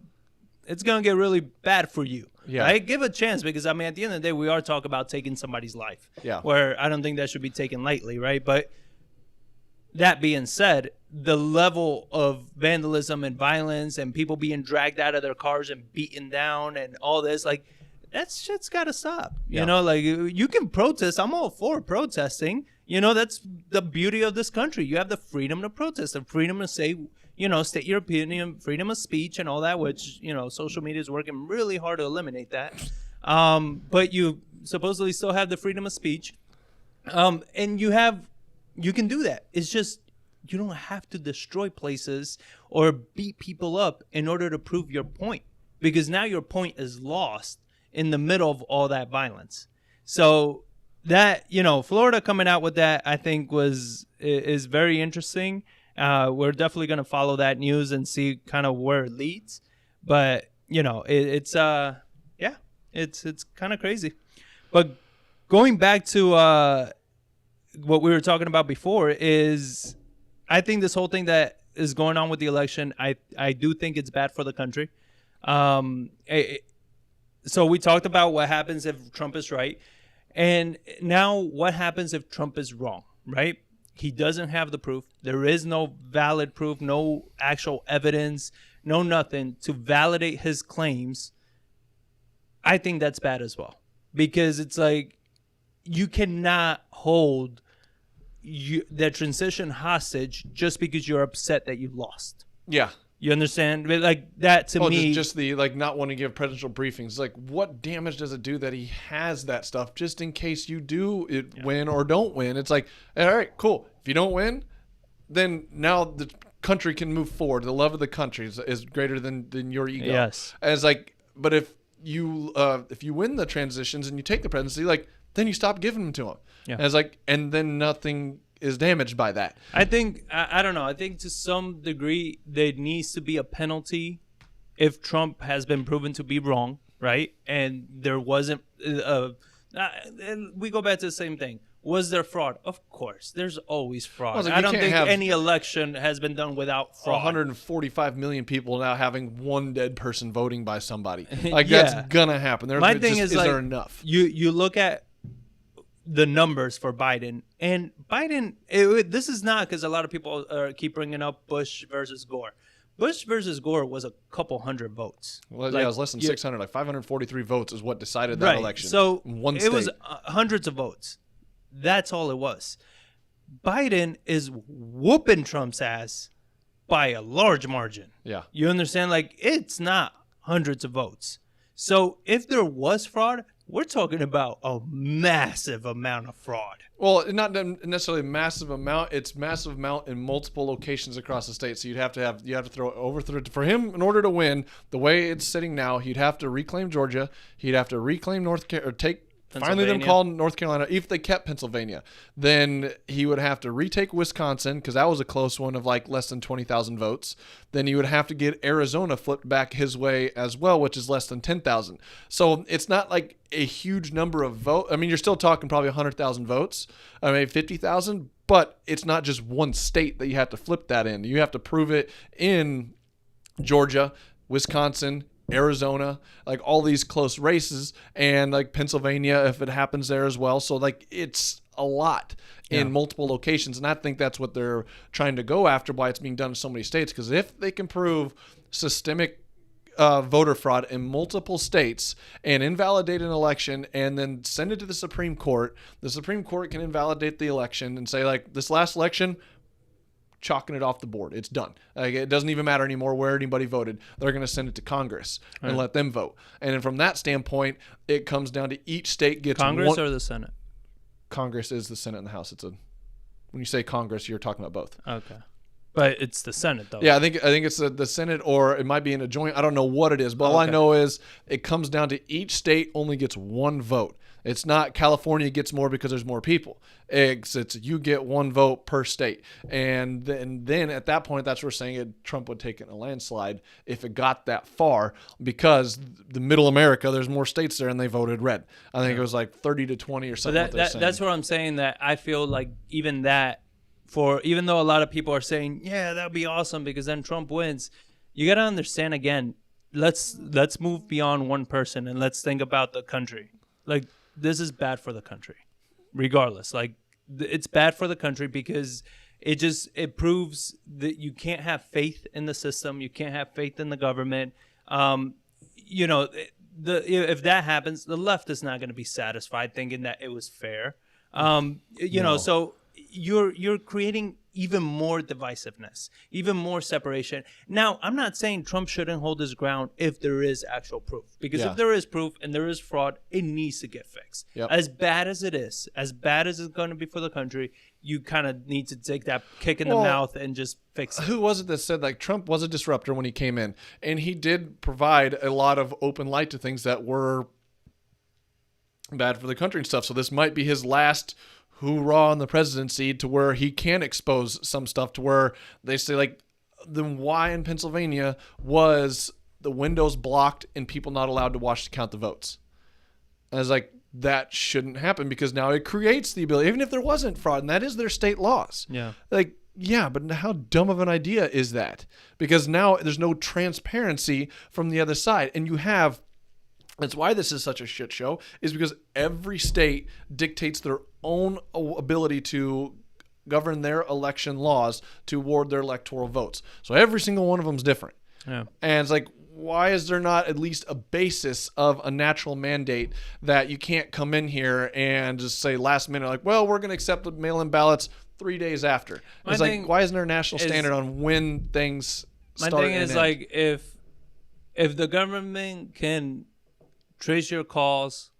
it's gonna get really bad for you. Yeah. Right? Give a chance, because I mean, at the end of the day, we are talking about taking somebody's life. Yeah. Where I don't think that should be taken lightly, right? But that being said, the level of vandalism and violence and people being dragged out of their cars and beaten down and all this, like, that shit's got to stop. You know, like, you can protest. I'm all for protesting. You know, that's the beauty of this country. You have the freedom to protest, the freedom to say, you know, state your opinion, freedom of speech and all that, which, you know, social media is working really hard to eliminate that. But you supposedly still have the freedom of speech. And you can do that. It's just, you don't have to destroy places or beat people up in order to prove your point, because now your point is lost in the middle of all that violence. So that, you know, Florida coming out with that, I think is very interesting. We're definitely going to follow that news and see kind of where it leads. But, you know, it's kind of crazy. But going back to what we were talking about before is, I think this whole thing that is going on with the election, I do think it's bad for the country. So we talked about what happens if Trump is right. And now what happens if Trump is wrong, right? He doesn't have the proof. There is no valid proof, no actual evidence, no nothing to validate his claims. I think that's bad as well, because it's like, you cannot hold the transition hostage just because you're upset that you lost. Yeah. You understand? Like, that to me, just the like not wanting to give presidential briefings. Like, what damage does it do that he has that stuff just in case you do win or don't win? It's like, all right, cool. If you don't win, then now the country can move forward. The love of the country is greater than your ego. Yes. As like, but if you win the transitions and you take the presidency, like, then you stop giving them to him. Yeah. As like, and then nothing is damaged by that. I think, I don't know. I think to some degree there needs to be a penalty if Trump has been proven to be wrong, right? And there wasn't, and we go back to the same thing. Was there fraud? Of course. There's always fraud. Well, I don't think any election has been done without fraud. 145 million people now having one dead person voting by somebody. Like, Yeah. that's gonna happen. My thing is, like, there enough? You look at the numbers for Biden, and Biden, this is not because a lot of people keep bringing up Bush versus Gore. Bush versus Gore was a couple hundred votes. Well, Like, it was less than 600. Like 543 votes is what decided that election. So in one it state. was hundreds of votes. That's all it was. Biden is whooping Trump's ass by a large margin. Yeah. You understand? Like, it's not hundreds of votes. So if there was fraud, we're talking about a massive amount of fraud. Well, not necessarily a massive amount. It's massive amount in multiple locations across the state. So you have to throw for him in order to win. The way it's sitting now, he'd have to reclaim Georgia. He'd have to reclaim finally them called North Carolina. If they kept Pennsylvania, then he would have to retake Wisconsin, because that was a close one of like less than 20,000 votes. Then he would have to get Arizona flipped back his way as well, which is less than 10,000. So it's not like a huge number of votes. I mean, you're still talking probably 100,000 votes, maybe 50,000, but it's not just one state that you have to flip that in. You have to prove it in Georgia, Wisconsin, Arizona, like all these close races, and like Pennsylvania if it happens there as well. So like, it's a lot in multiple locations, and I think that's what they're trying to go after, why it's being done in so many states. Because if they can prove systemic voter fraud in multiple states and invalidate an election and then send it to the Supreme Court can invalidate the election and say, like, this last election, chalking it off the board. It's done. Like, it doesn't even matter anymore where anybody voted. They're going to send it to Congress and let them vote. And then from that standpoint, it comes down to each state gets Congress or the Senate? Congress is the Senate and the House. When you say Congress, you're talking about both. Okay. But it's the Senate, though. Yeah, I think it's the Senate, or it might be in a joint. I don't know what it is, but all I know is it comes down to each state only gets one vote. It's not California gets more because there's more people. It's you get one vote per state. And then at that point, that's where we're saying Trump would take it in a landslide if it got that far, because the middle America, there's more states there, and they voted red. I think it was like 30 to 20 or something. That's what I'm saying, that I feel like even though a lot of people are saying, yeah, that'd be awesome because then Trump wins, you got to understand, again, let's move beyond one person and let's think about the country. Like, this is bad for the country, regardless. Like, it's bad for the country because it proves that you can't have faith in the system. You can't have faith in the government. If that happens, the left is not going to be satisfied thinking that it was fair. So you're creating even more divisiveness, even more separation. Now, I'm not saying Trump shouldn't hold his ground if there is actual proof, because if there is proof and there is fraud, it needs to get fixed. Yep. As bad as it is, as bad as it's going to be for the country, you kind of need to take that kick in the mouth and just fix it. Who was it that said, like, Trump was a disruptor when he came in, and he did provide a lot of open light to things that were bad for the country and stuff. So this might be his last hoorah in the presidency, to where he can expose some stuff, to where they say, like, the why in Pennsylvania was the windows blocked and people not allowed to count the votes. And I was like, that shouldn't happen, because now it creates the ability, even if there wasn't fraud, and that is their state laws. Yeah. Like, yeah, but how dumb of an idea is that? Because now there's no transparency from the other side. And that's why this is such a shit show, is because every state dictates their own ability to govern their election laws toward their electoral votes. So every single one of them is different. Yeah. And it's like, why is there not at least a basis of a natural mandate that you can't come in here and just say last minute, like, well, we're going to accept the mail-in ballots 3 days after? It's like, why isn't there a national standard on when things start? My thing is, like, if the government can trace your calls,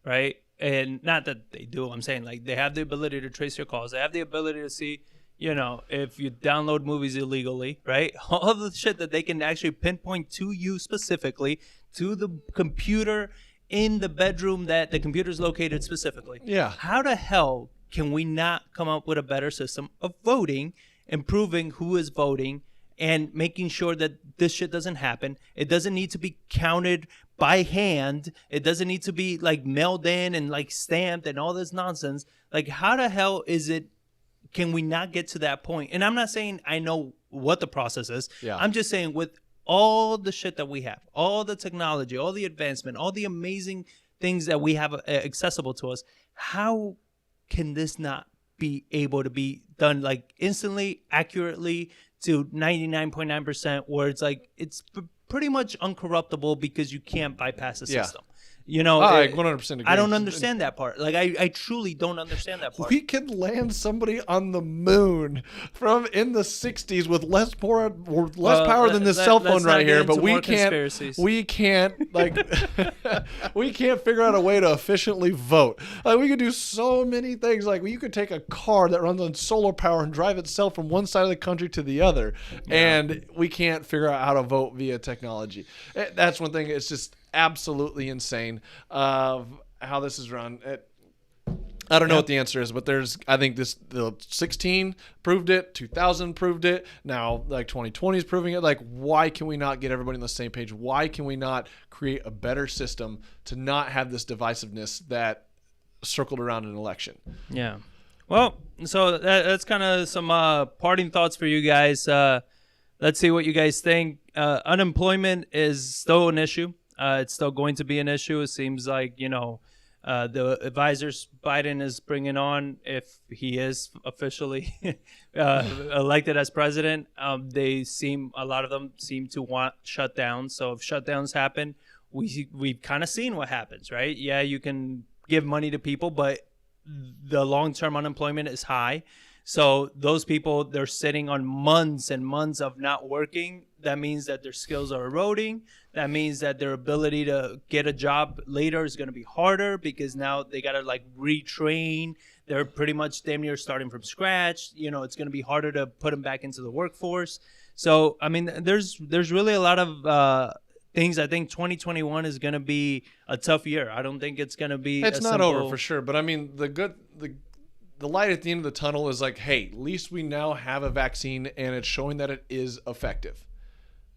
right? And not that they do, I'm saying, like, they have the ability to trace your calls. They have the ability to see, if you download movies illegally, right? All the shit that they can actually pinpoint to you specifically, to the computer in the bedroom that the computer is located specifically. Yeah. How the hell can we not come up with a better system of voting, improving who is voting, and making sure that this shit doesn't happen? It doesn't need to be counted by hand. It doesn't need to be, like, mailed in and, like, stamped and all this nonsense. Like, how the hell can we not get to that point? And I'm not saying I know what the process is. Yeah. I'm just saying, with all the shit that we have, all the technology, all the advancement, all the amazing things that we have accessible to us, how can this not be able to be done, like, instantly, accurately, to 99.9%, where it's like, it's pretty much uncorruptible because you can't bypass the system. I 100% agree. I don't understand that part. Like, I truly don't understand that part. We can land somebody on the moon in the 60s with less power than this cell phone right here, but we can't like we can't figure out a way to efficiently vote. Like, we could do so many things. Like, you could take a car that runs on solar power and drive itself from one side of the country to the other, and we can't figure out how to vote via technology. That's one thing. It's just absolutely insane of how this is run. I don't know what the answer is, but I think the 16 proved it, 2000 proved it, now, like, 2020 is proving it. Like, why can we not get everybody on the same page? Why can we not create a better system to not have this divisiveness that circled around an election? Yeah. Well, so that's kind of some parting thoughts for you guys. Let's see what you guys think. Unemployment is still an issue. It's still going to be an issue. It seems like, the advisors Biden is bringing on, if he is officially elected as president, a lot of them seem to want shutdowns. So if shutdowns happen, we've kind of seen what happens, right? Yeah, you can give money to people, but the long-term unemployment is high. So those people, they're sitting on months and months of not working. That means that their skills are eroding. That means that their ability to get a job later is going to be harder, because now they got to, like, retrain. They're pretty much damn near starting from scratch. It's going to be harder to put them back into the workforce. So, I mean, there's really a lot of things. I think 2021 is going to be a tough year. I don't think it's going to be. It's not over for sure, but I mean, the light at the end of the tunnel is like, hey, at least we now have a vaccine, and it's showing that it is effective.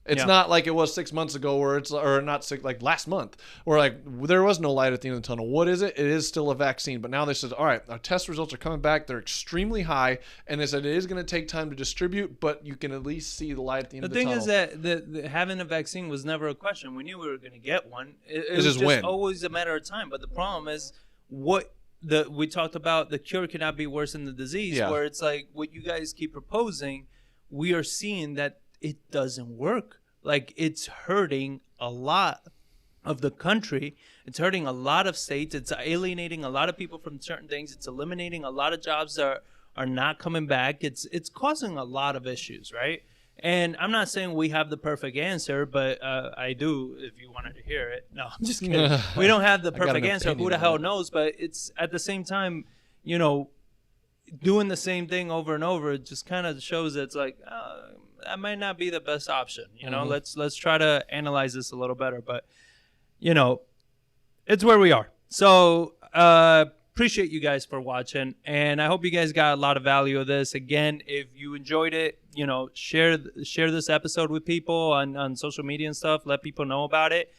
It's not like it was 6 months ago where it's, or not six, like last month, where like there was no light at the end of the tunnel. What is it? It is still a vaccine. But now they said, all right, our test results are coming back. They're extremely high. And they said it is going to take time to distribute, but you can at least see the light at the end of the tunnel. The thing is that having a vaccine was never a question. We knew we were going to get one. It was just just always a matter of time. But the problem is we talked about the cure cannot be worse than the disease, where it's like what you guys keep proposing, we are seeing that it doesn't work. Like, it's hurting a lot of the country. It's hurting a lot of states. It's alienating a lot of people from certain things. It's eliminating a lot of jobs that are not coming back. It's causing a lot of issues, right? And I'm not saying we have the perfect answer, but I do if you wanted to hear it. No, I'm just kidding. We don't have the perfect answer. Who the hell knows? But it's at the same time, doing the same thing over and over, it just kind of shows that it's like, that might not be the best option. Let's try to analyze this a little better. But, it's where we are. So appreciate you guys for watching. And I hope you guys got a lot of value of this. Again, if you enjoyed it, share this episode with people on social media and stuff. Let people know about it.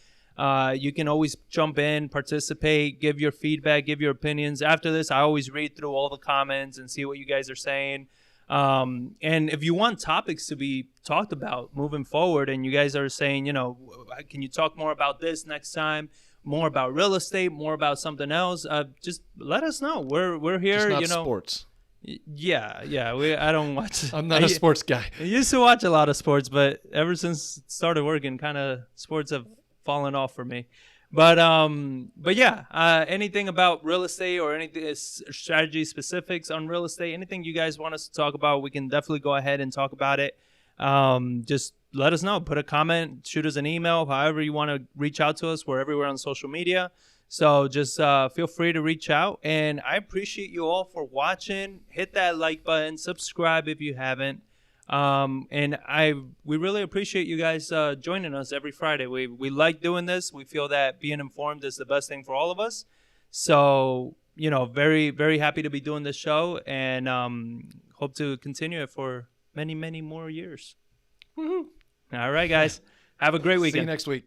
You can always jump in, participate, give your feedback, give your opinions. After this, I always read through all the comments and see what you guys are saying. And if you want topics to be talked about moving forward, and you guys are saying, can you talk more about this next time, more about real estate, more about something else, just let us know. We're here. Just not sports. Yeah. I don't watch. I'm not a sports guy. I used to watch a lot of sports, but ever since it started working, kind of sports have fallen off for me. But yeah, anything about real estate or anything strategy specifics on real estate, anything you guys want us to talk about, we can definitely go ahead and talk about it. Just let us know. Put a comment, shoot us an email, however you want to reach out to us. We're everywhere on social media. So just feel free to reach out. And I appreciate you all for watching. Hit that like button, subscribe if you haven't. And we really appreciate you guys joining us every Friday. We like doing this. We feel that being informed is the best thing for all of us. So, very, very happy to be doing this show, and hope to continue it for many, many more years. Woohoo. All right, guys. Have a great weekend. See you next week.